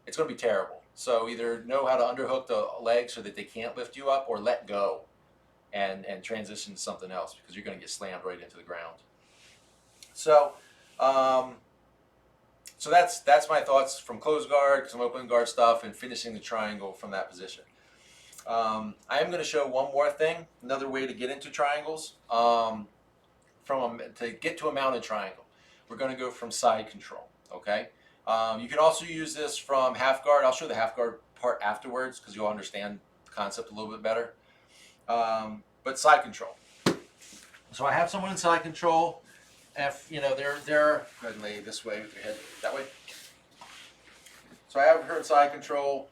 It's going to be terrible. So either know how to underhook the legs so that they can't lift you up, or let go and transition to something else because you're going to get slammed right into the ground. So, so that's my thoughts from closed guard, some open guard stuff, and finishing the triangle from that position. I am going to show one more thing, another way to get into triangles. To get to a mounted triangle, we're going to go from side control. Okay. You can also use this from half guard. I'll show the half guard part afterwards because you'll understand concept a little bit better. But side control. So I have someone in side control. If you know they're go ahead and lay this way with your head that way. So I have her in side control.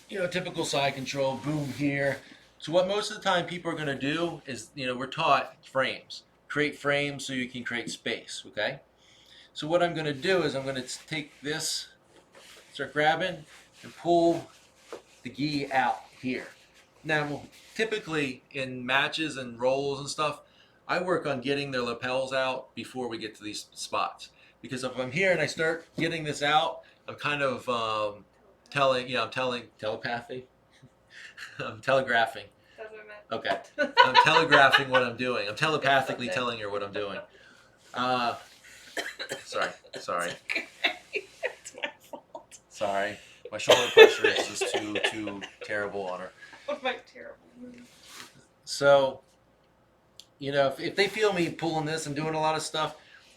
You know, typical side control, boom here. So what most of the time people are going to do is, you know, we're taught frames. Create frames so you can create space, okay? So what I'm going to do is I'm going to take this, start grabbing, and pull the gi out here. Now, typically in matches and rolls and stuff, I work on getting their lapels out before we get to these spots. Because if I'm here and I start getting this out, I'm kind of I'm telepathy. I'm telegraphing. That's what I meant. Okay. I'm telegraphing what I'm doing. I'm telepathically telling her what I'm doing. Sorry. It's my fault. Sorry. My shoulder pressure is just too terrible on her. What my terrible moves. So, you know, if they feel me pulling this and doing a lot of stuff,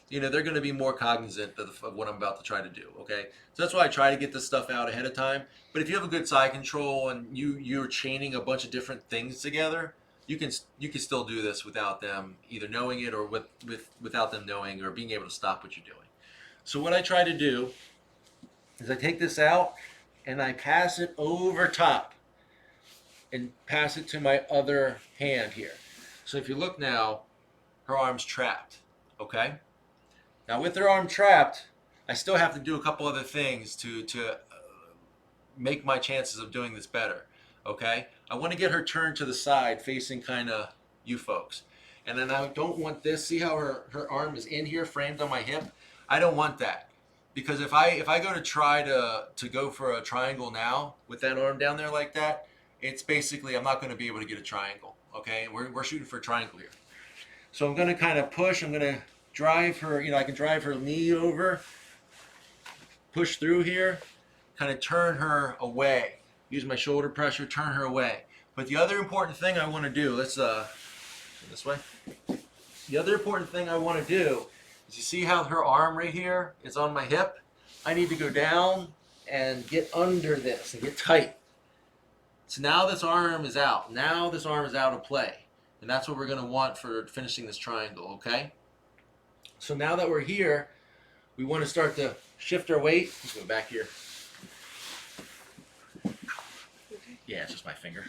you know, they're going to be more cognizant of what I'm about to try to do, okay? So that's why I try to get this stuff out ahead of time. But if you have a good side control and you're chaining a bunch of different things together, you can still do this without them either knowing it or without them knowing or being able to stop what you're doing. So what I try to do is I take this out and I pass it over top and pass it to my other hand here. So if you look now, her arm's trapped, okay? Now with her arm trapped, I still have to do a couple other things to make my chances of doing this better, okay? I want to get her turned to the side facing kind of you folks. And then I don't want this, see how her arm is in here framed on my hip? I don't want that. Because if I go to try to go for a triangle now with that arm down there like that, it's basically I'm not going to be able to get a triangle, okay? We're shooting for a triangle here. So I'm going to kind of push, I'm going to drive her, you know, I can drive her knee over, push through here, kind of turn her away. Use my shoulder pressure, turn her away. But the other important thing I want to do, let's this way. The other important thing I want to do is you see how her arm right here is on my hip? I need to go down and get under this and get tight. So now this arm is out. Now this arm is out of play. And that's what we're going to want for finishing this triangle, okay? So now that we're here, we want to start to shift our weight. Let's go back here. Yeah, it's just my finger.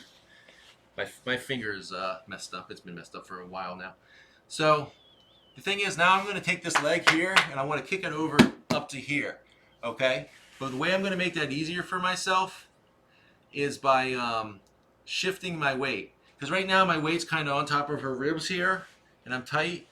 My finger is messed up. It's been messed up for a while now. So the thing is, now I'm going to take this leg here and I want to kick it over up to here, okay? But the way I'm going to make that easier for myself is by shifting my weight. Because right now my weight's kind of on top of her ribs here and I'm tight.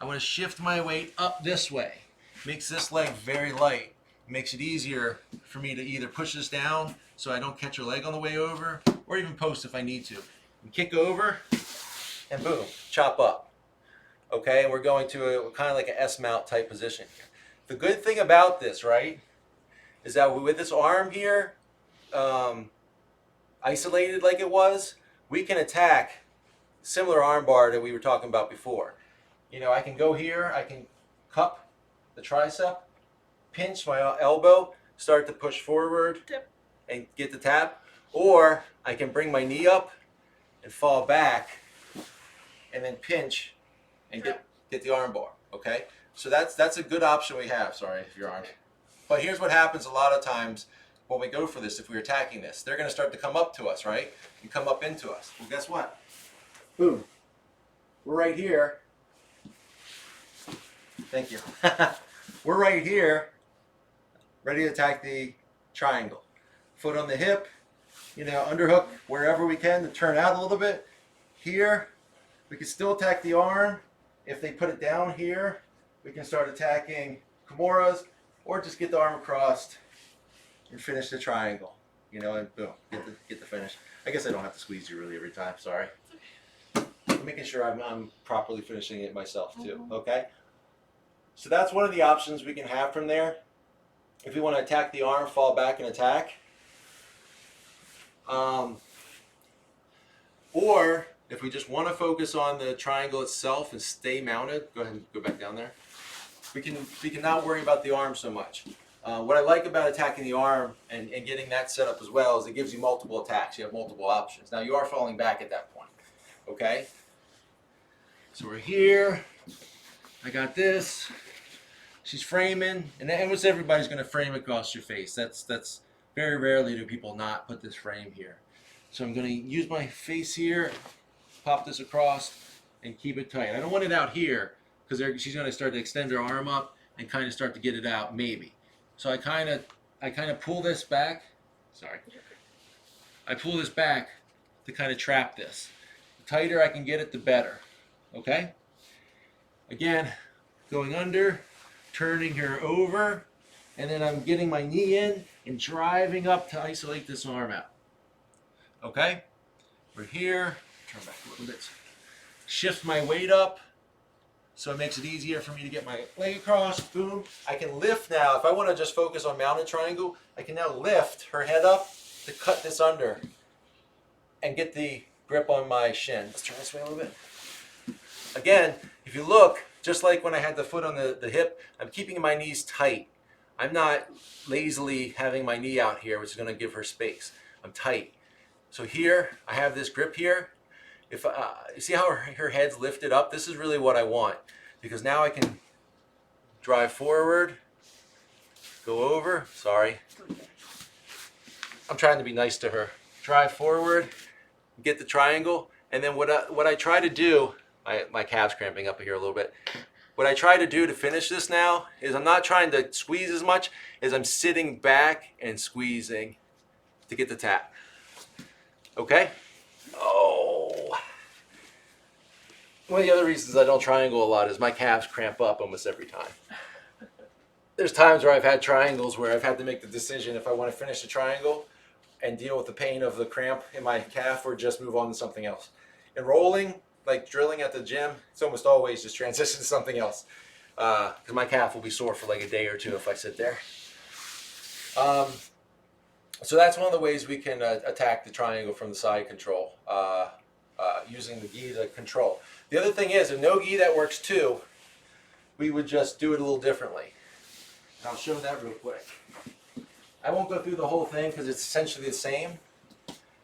I want to shift my weight up this way. Makes this leg very light. Makes it easier for me to either push this down so I don't catch her leg on the way over, or even post if I need to. And kick over, and boom, chop up. Okay, and we're going to a kind of like an S-mount type position here. The good thing about this, right, is that with this arm here, isolated like it was, we can attack similar arm bar that we were talking about before. You know, I can go here, I can cup the tricep, pinch my elbow, start to push forward and get the tap, or I can bring my knee up and fall back and then pinch and get the arm bar, okay? So that's a good option we have, sorry if your arm. But here's what happens a lot of times when we go for this, if we're attacking this. They're gonna start to come up to us, right? And come up into us. Well, guess what? Boom. We're right here. Thank you. We're right here, ready to attack the triangle. Foot on the hip, you know, underhook wherever we can to turn out a little bit. Here, we can still attack the arm. If they put it down here, we can start attacking kimuras, or just get the arm across and finish the triangle. You know, and boom, get the finish. I guess I don't have to squeeze you really every time, sorry. I'm making sure I'm properly finishing it myself too, okay? So that's one of the options we can have from there. If we want to attack the arm, fall back and attack. Or if we just want to focus on the triangle itself and stay mounted, go ahead and go back down there. We can not worry about the arm so much. What I like about attacking the arm and getting that set up as well is it gives you multiple attacks. You have multiple options. Now you are falling back at that point. Okay? So we're here. I got this. She's framing, and almost everybody's going to frame across your face. That's very rarely do people not put this frame here. So I'm going to use my face here, pop this across, and keep it tight. I don't want it out here because she's going to start to extend her arm up and kind of start to get it out, maybe. So I kind of pull this back. Sorry. I pull this back to kind of trap this. The tighter I can get it, the better. Okay? Again, going under, turning her over, and then I'm getting my knee in and driving up to isolate this arm out. Okay? We're here. Turn back a little bit. Shift my weight up so it makes it easier for me to get my leg across. Boom. I can lift now. If I want to just focus on mounted triangle, I can now lift her head up to cut this under and get the grip on my shin. Let's turn this way a little bit. Again, if you look, just like when I had the foot on the hip, I'm keeping my knees tight. I'm not lazily having my knee out here, which is going to give her space. I'm tight. So here, I have this grip here. If you see how her head's lifted up? This is really what I want, because now I can drive forward, go over. Sorry. I'm trying to be nice to her. Drive forward, get the triangle, and then what I try to do, my calf's cramping up here a little bit. What I try to do to finish this now is I'm not trying to squeeze as much as I'm sitting back and squeezing to get the tap. Okay? Oh. One of the other reasons I don't triangle a lot is my calves cramp up almost every time. There's times where I've had triangles where I've had to make the decision if I want to finish the triangle and deal with the pain of the cramp in my calf or just move on to something else. And rolling, like drilling at the gym, it's almost always just transition to something else. Because my calf will be sore for like a day or two if I sit there. So that's one of the ways we can attack the triangle from the side control, using the gi to control. The other thing is, if no gi, that works too. We would just do it a little differently. And I'll show that real quick. I won't go through the whole thing because it's essentially the same.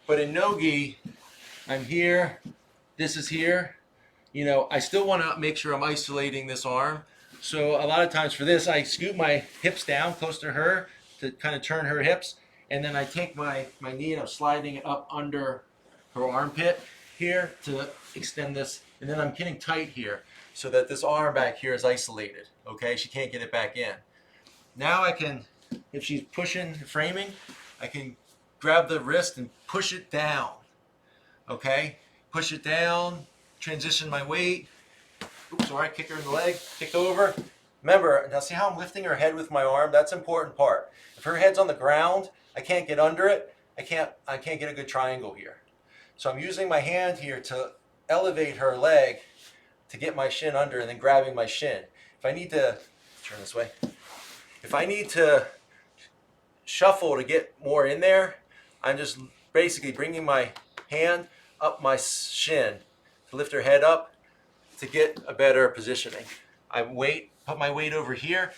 But in no gi, I'm here, this is here. You know, I still want to make sure I'm isolating this arm. So a lot of times for this, I scoot my hips down close to her to kind of turn her hips. And then I take my knee and I'm sliding it up under her armpit here to extend this. And then I'm getting tight here so that this arm back here is isolated. Okay, she can't get it back in. Now I can, if she's pushing, framing, I can grab the wrist and push it down. Okay, push it down, transition my weight. Oops, sorry, kick her in the leg, kick over. Remember, now see how I'm lifting her head with my arm? That's an important part. If her head's on the ground, I can't get under it. I can't get a good triangle here. So I'm using my hand here to elevate her leg to get my shin under and then grabbing my shin. If I need to, turn this way. If I need to shuffle to get more in there, I'm just basically bringing my hand up my shin to lift her head up to get a better positioning. I put my weight over here.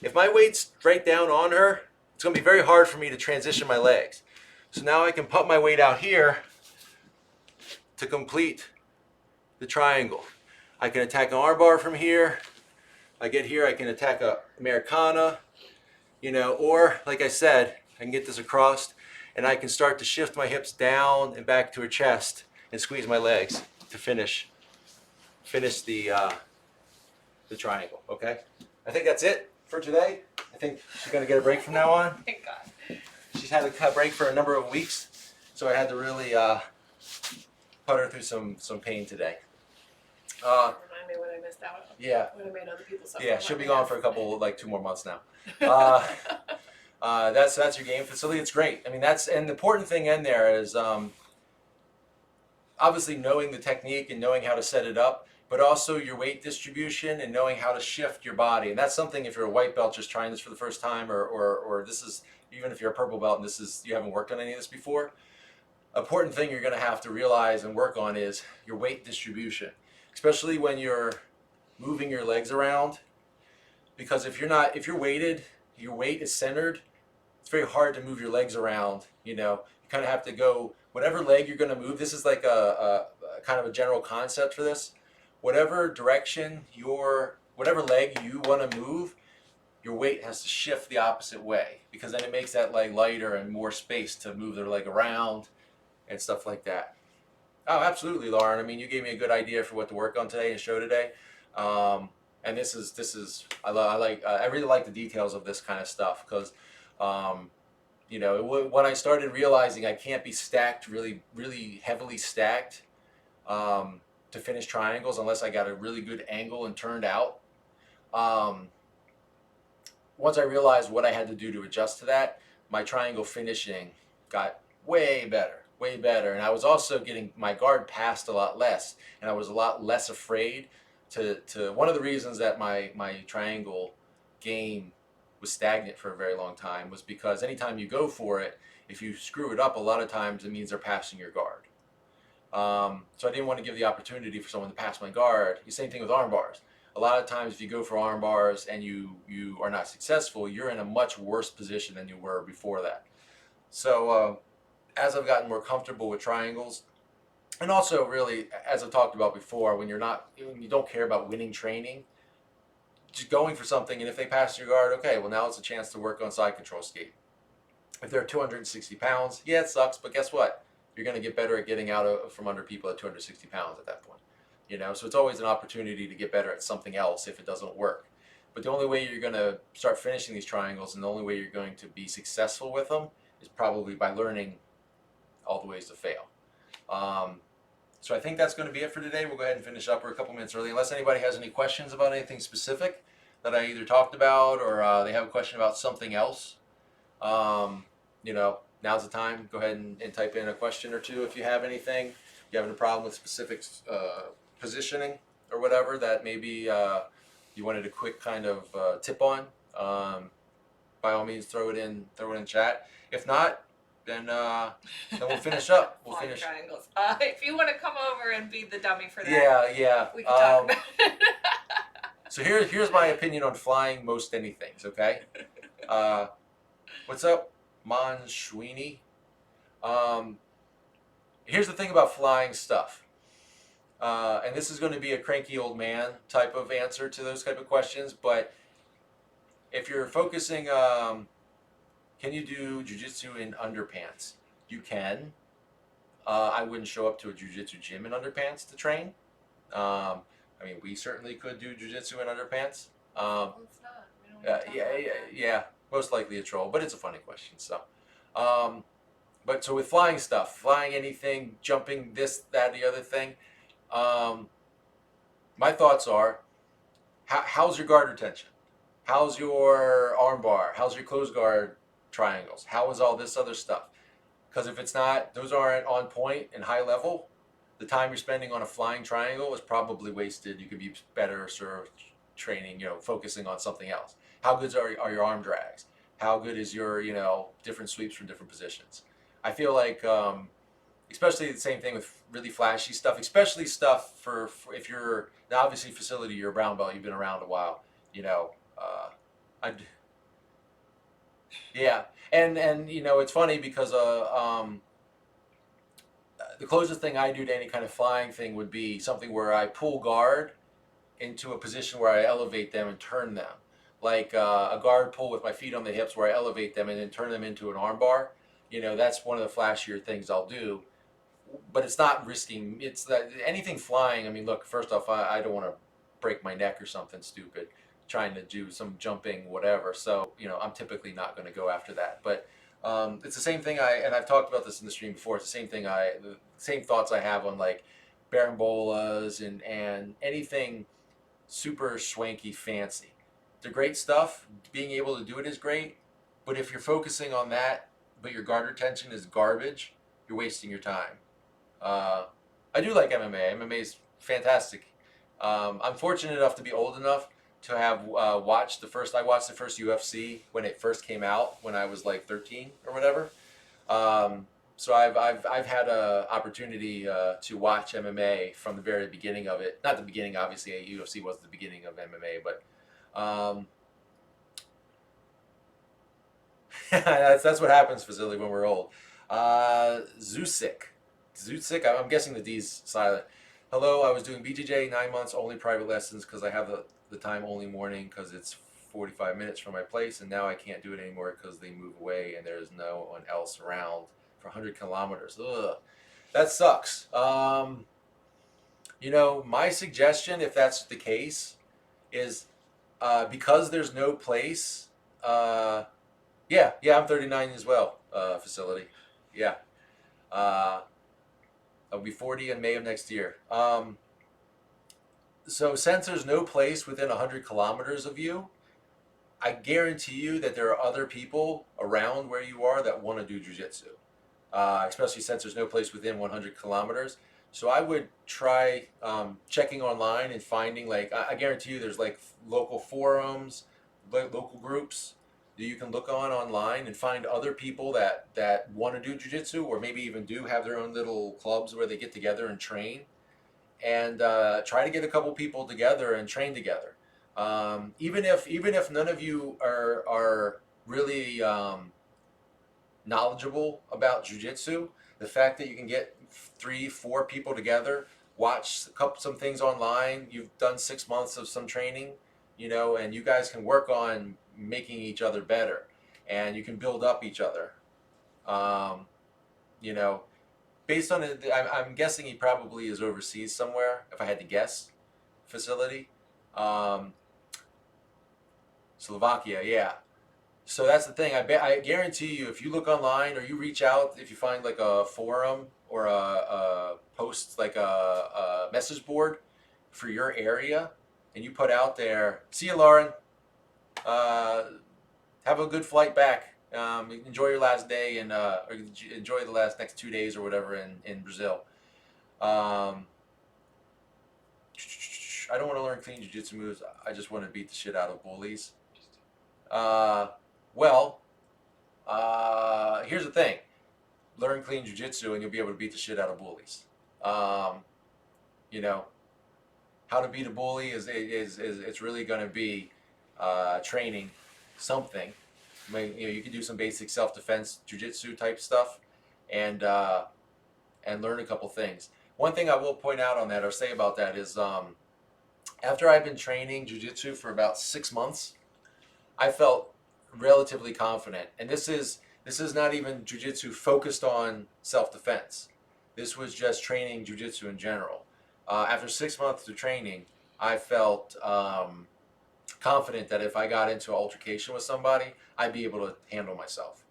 If my weight's right down on her, it's going to be very hard for me to transition my legs. So now I can put my weight out here to complete the triangle. I can attack an armbar from here. I get here, I can attack a Americana, you know, or like I said, I can get this across and I can start to shift my hips down and back to her chest and squeeze my legs to finish the triangle, okay? I think that's it for today. I think she's gonna get a break from now on. Thank God. She's had a break for a number of weeks, so I had to really put her through some pain today. Remind me when I missed out. Yeah. When I made other people suffer. Yeah, she'll be gone for a couple, like 2 more months now. That's your game facility. It's great. I mean, and the important thing in there is obviously knowing the technique and knowing how to set it up, but also your weight distribution and knowing how to shift your body. And that's something if you're a white belt just trying this for the first time, or this is, even if you're a purple belt and you haven't worked on any of this before, important thing you're going to have to realize and work on is your weight distribution, especially when you're moving your legs around. Because if you're weighted, your weight is centered, it's very hard to move your legs around. You kind of have to go whatever leg you're going to move. This is like a kind of a general concept for this. Whatever direction whatever leg you want to move, your weight has to shift the opposite way, because then it makes that leg lighter and more space to move their leg around and stuff like that. Oh, absolutely, Lauren. I mean, you gave me a good idea for what to work on today and show today. And this is I really like the details of this kind of stuff, because when I started realizing I can't be stacked really heavily stacked to finish triangles unless I got a really good angle and turned out. Once I realized what I had to do to adjust to that, my triangle finishing got way better. And I was also getting my guard passed a lot less, and I was a lot less afraid to one of the reasons that my triangle game was stagnant for a very long time was because anytime you go for it, if you screw it up, a lot of times it means they're passing your guard. So I didn't want to give the opportunity for someone to pass my guard. The same thing with arm bars. A lot of times if you go for arm bars and you are not successful, you're in a much worse position than you were before that. So as I've gotten more comfortable with triangles, and also really, as I've talked about before, when you don't care about winning training, just going for something, and if they pass your guard, okay, well now it's a chance to work on side control skate. If they're 260 pounds, yeah, it sucks, but guess what? You're going to get better at getting out from under people at 260 pounds at that point. So it's always an opportunity to get better at something else if it doesn't work. But the only way you're going to start finishing these triangles, and the only way you're going to be successful with them, is probably by learning all the ways to fail. So I think that's going to be it for today. We'll go ahead and finish up. We're a couple minutes early. Unless anybody has any questions about anything specific that I either talked about, or they have a question about something else, now's the time. Go ahead and type in a question or two if you have anything. If you have a problem with specific positioning or whatever that maybe you wanted a quick kind of tip on, by all means throw it in chat. If not, then we'll finish up. We'll Flying finish. triangles. If you want to come over and be the dummy for that, Yeah. we can talk about it. So here's my opinion on flying most anything. Okay. What's up, Mon Sweeney? Here's the thing about flying stuff. And this is going to be a cranky old man type of answer to those type of questions, but if you're focusing, can you do jiu-jitsu in underpants? You can. I wouldn't show up to a jiu-jitsu gym in underpants to train. We certainly could do jiu-jitsu in underpants. Well, it's not. We don't want to talk about that. Yeah, most likely a troll, but it's a funny question. So, but so with flying stuff, flying anything, jumping this, that, the other thing, my thoughts are, how's your guard retention? How's your arm bar? How's your closed guard triangles? How is all this other stuff? Because if it's not, those aren't on point and high level, the time you're spending on a flying triangle is probably wasted. You could be better served training, focusing on something else. How good are your arm drags? How good is your, different sweeps from different positions? I feel like, especially the same thing with really flashy stuff, especially stuff for if you're, now obviously facility, you're a brown belt, you've been around a while, yeah. And it's funny because the closest thing I do to any kind of flying thing would be something where I pull guard into a position where I elevate them and turn them. Like a guard pull with my feet on the hips where I elevate them and then turn them into an arm bar. That's one of the flashier things I'll do. But it's not risking, it's that anything flying. Look, first off, I don't want to break my neck or something stupid trying to do some jumping, whatever. So, I'm typically not going to go after that. But it's the same thing and I've talked about this in the stream before. It's the same thing the same thoughts I have on like barambolas and anything super swanky fancy. They're great stuff. Being able to do it is great. But if you're focusing on that, but your guard retention is garbage, you're wasting your time. I do like MMA. MMA is fantastic. I'm fortunate enough to be old enough to have watched the first UFC when it first came out when I was like 13 or whatever. So I've had an opportunity to watch MMA from the very beginning of it. Not the beginning, obviously. UFC wasn't the beginning of MMA, but That's what happens, Vasily, when we're old. Zusik. Zusik, I'm guessing the D's silent. Hello, I was doing BJJ 9 months, only private lessons because I have the time only morning because it's 45 minutes from my place, and now I can't do it anymore because they move away and there's no one else around for 100 kilometers. Ugh, that sucks. My suggestion, if that's the case, is because there's no place. Yeah, I'm 39 as well. Facility, yeah. Uh, I'll be 40 in May of next year. So since there's no place within 100 kilometers of you, I guarantee you that there are other people around where you are that want to do jujitsu, especially since there's no place within 100 kilometers. So I would try checking online and finding, like, I guarantee you there's like local forums, local groups that you can look on online and find other people that want to do jujitsu, or maybe even do have their own little clubs where they get together and train, and try to get a couple people together and train together. Even if none of you are really knowledgeable about jujitsu, the fact that you can get 3, 4 people together, watch some things online. You've done 6 months of some training, and you guys can work on making each other better, and you can build up each other. Um, you know, Based on it, I'm guessing he probably is overseas somewhere. If I had to guess, facility, um, Slovakia, yeah. So that's the thing. I guarantee you, if you look online or you reach out, if you find like a forum or a post, like a message board for your area, and you put out there, "See you, Lauren. Uh, have a good flight back. Enjoy your last day, and or enjoy the next 2 days or whatever in Brazil." Um, I don't want to learn clean jiu-jitsu moves. I just want to beat the shit out of bullies. Uh, well, here's the thing: learn clean jiu-jitsu, and you'll be able to beat the shit out of bullies. Um, you know, how to beat a bully is it's really going to be training something. I mean, you can do some basic self-defense jiu-jitsu type stuff, and learn a couple things. One thing I will point out on that or say about that is, after I've been training jiu-jitsu for about 6 months, I felt relatively confident. And this is not even jiu-jitsu focused on self-defense. This was just training jiu-jitsu in general. After 6 months of training, I felt confident that if I got into an altercation with somebody, I'd be able to handle myself.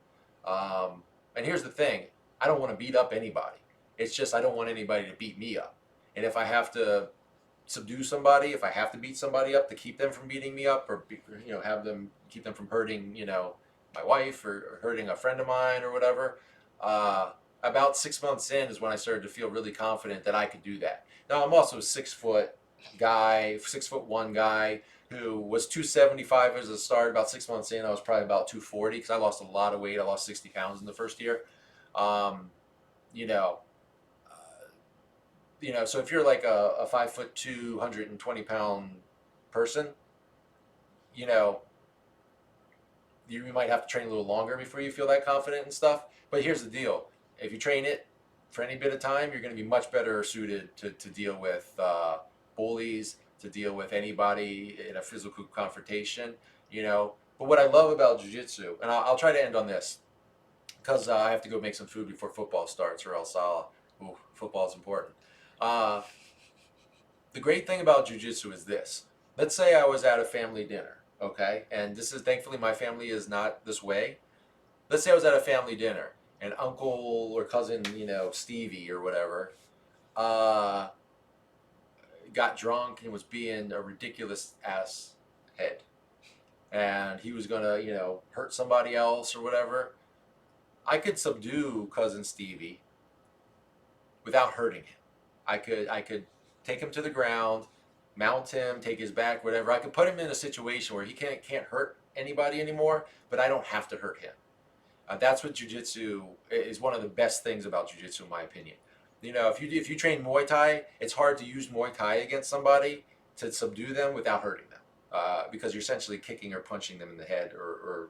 And here's the thing: I don't want to beat up anybody. It's just I don't want anybody to beat me up. And if I have to subdue somebody, if I have to beat somebody up to keep them from beating me up, or have them keep them from hurting my wife, or hurting a friend of mine or whatever, about 6 months in is when I started to feel really confident that I could do that. Now I'm also a 6 foot guy, 6'1" guy who was 275 as a start. About 6 months in, I was probably about 240 because I lost a lot of weight. I lost 60 pounds in the first year. Um, you know, so if you're like a 5'2", 120-pound person, you know, you might have to train a little longer before you feel that confident and stuff. But here's the deal: if you train it for any bit of time, you're going to be much better suited to deal with bullies, to deal with anybody in a physical confrontation. But what I love about jiu-jitsu, and I'll try to end on this, because I have to go make some food before football starts, or else football is important. Uh, the great thing about jiu-jitsu is this. Let's say I was at a family dinner, okay? And this is, thankfully, my family is not this way. Let's say I was at a family dinner, and uncle or cousin, Stevie or whatever, got drunk and was being a ridiculous ass head. And he was going to, hurt somebody else or whatever. I could subdue cousin Stevie without hurting him. I could take him to the ground, mount him, take his back, whatever. I could put him in a situation where he can't hurt anybody anymore, but I don't have to hurt him. That's what jiu-jitsu is. One of the best things about jiu-jitsu, in my opinion. If you train Muay Thai, it's hard to use Muay Thai against somebody to subdue them without hurting them, because you're essentially kicking or punching them in the head, or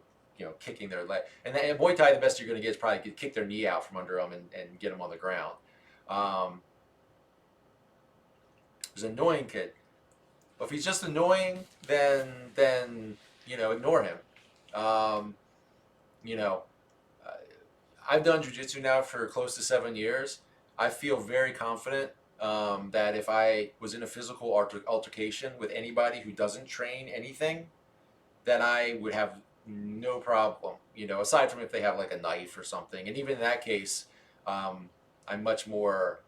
kicking their leg. And then in Muay Thai, the best you're going to get is probably kick their knee out from under them and get them on the ground. He's an annoying kid. But if he's just annoying, then ignore him. Um, you know, uh, I've done jujitsu now for close to 7 years. I feel very confident that if I was in a physical altercation with anybody who doesn't train anything, then I would have no problem. Aside from if they have like a knife or something, and even in that case, I'm much more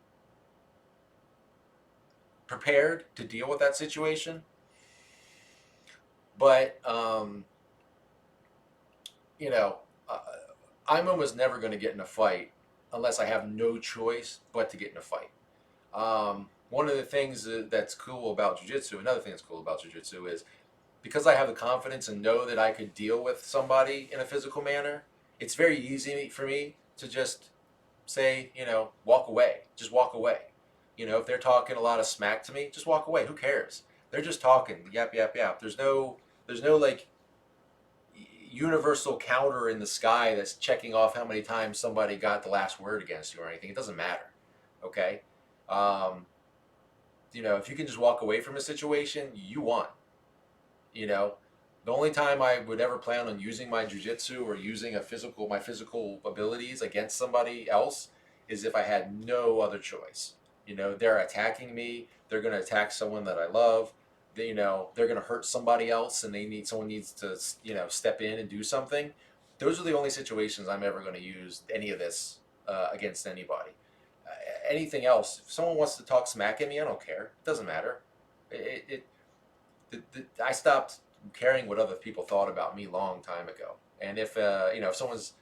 prepared to deal with that situation. But you know, uh, I'm almost never going to get in a fight unless I have no choice but to get in a fight. One of the things that's cool about jujitsu, another thing that's cool about jujitsu is because I have the confidence and know that I could deal with somebody in a physical manner, it's very easy for me to just say, walk away. Just walk away. If they're talking a lot of smack to me, just walk away. Who cares? They're just talking. Yap, yap, yap. There's no like universal counter in the sky that's checking off how many times somebody got the last word against you or anything. It doesn't matter. Okay? If you can just walk away from a situation, you won. The only time I would ever plan on using my jujitsu or using my physical abilities against somebody else is if I had no other choice. They're attacking me. They're going to attack someone that I love. They're going to hurt somebody else, and someone needs to, step in and do something. Those are the only situations I'm ever going to use any of this against anybody. Anything else, if someone wants to talk smack at me, I don't care. It doesn't matter. I stopped caring what other people thought about me long time ago. And if if someone's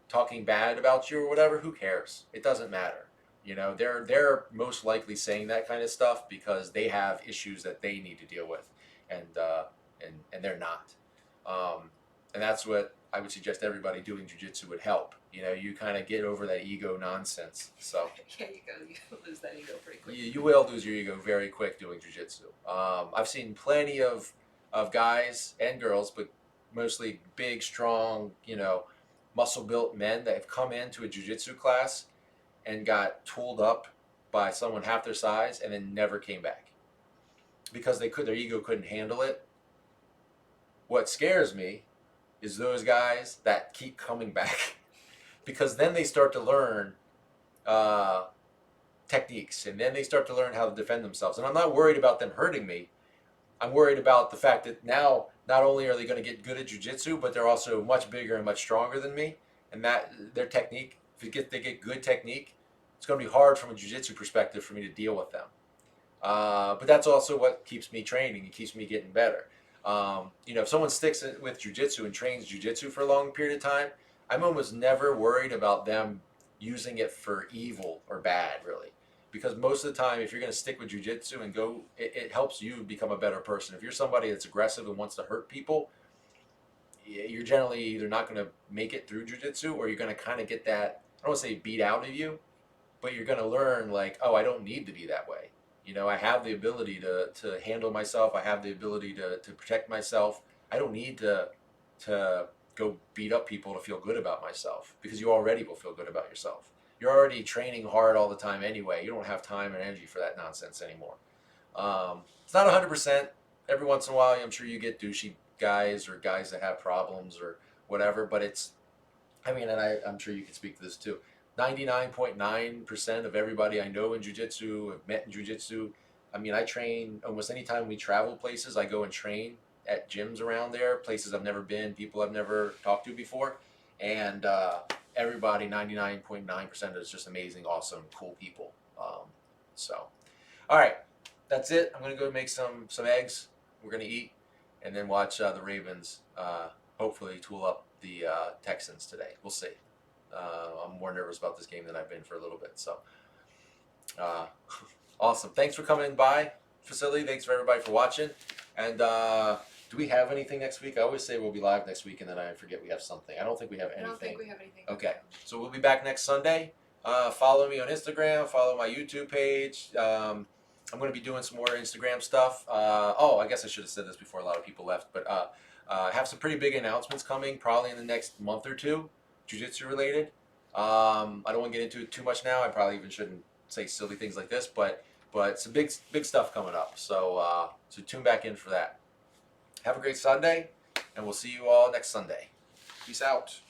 talking bad about you or whatever, who cares? It doesn't matter. They're most likely saying that kind of stuff because they have issues that they need to deal with, and they're not. And that's what I would suggest everybody doing jujitsu would help. You kind of get over that ego nonsense. So Yeah, you lose that ego pretty quick. you will lose your ego very quick doing jujitsu. I've seen plenty of guys and girls, but mostly big, strong, muscle-built men that have come into a jujitsu class and got tooled up by someone half their size and then never came back because their ego couldn't handle it. What scares me is those guys that keep coming back because then they start to learn techniques, and then they start to learn how to defend themselves. And I'm not worried about them hurting me. I'm worried about the fact that now not only are they going to get good at jiu-jitsu, but they're also much bigger and much stronger than me. And that their technique, if they get good technique, it's going to be hard from a jiu-jitsu perspective for me to deal with them. But that's also what keeps me training and keeps me getting better. If someone sticks with jiu-jitsu and trains jiu-jitsu for a long period of time, I'm almost never worried about them using it for evil or bad, really. Because most of the time, if you're going to stick with jiu-jitsu and go, it helps you become a better person. If you're somebody that's aggressive and wants to hurt people, you're generally either not going to make it through jiu-jitsu, or you're going to kind of get that, I don't want to say beat out of you, but you're going to learn like, oh, I don't need to be that way. I have the ability to handle myself. I have the ability to protect myself. I don't need to go beat up people to feel good about myself, because you already will feel good about yourself. You're already training hard all the time anyway. You don't have time and energy for that nonsense anymore. It's not 100%. Every once in a while, I'm sure you get douchey guys or guys that have problems or whatever, but and I'm sure you can speak to this too. 99.9% of everybody I know in jiu-jitsu, have met in jiu-jitsu. I train almost anytime we travel places. I go and train at gyms around there, places I've never been, people I've never talked to before. And everybody, 99.9% is just amazing, awesome, cool people. All right, that's it. I'm going to go make some eggs. We're going to eat and then watch the Ravens hopefully tool up the Texans today. We'll see. I'm more nervous about this game than I've been for a little bit. So, awesome. Thanks for coming by, Facility. Thanks for everybody for watching. And do we have anything next week? I always say we'll be live next week, and then I forget we have something. I don't think we have anything. I don't think we have anything. Okay. So we'll be back next Sunday. Follow me on Instagram. Follow my YouTube page. I'm going to be doing some more Instagram stuff. I guess I should have said this before a lot of people left. But Have some pretty big announcements coming probably in the next month or two, jiu-jitsu related. I don't want to get into it too much now. I probably even shouldn't say silly things like this, but some big stuff coming up. So tune back in for that. Have a great Sunday, and we'll see you all next Sunday. Peace out.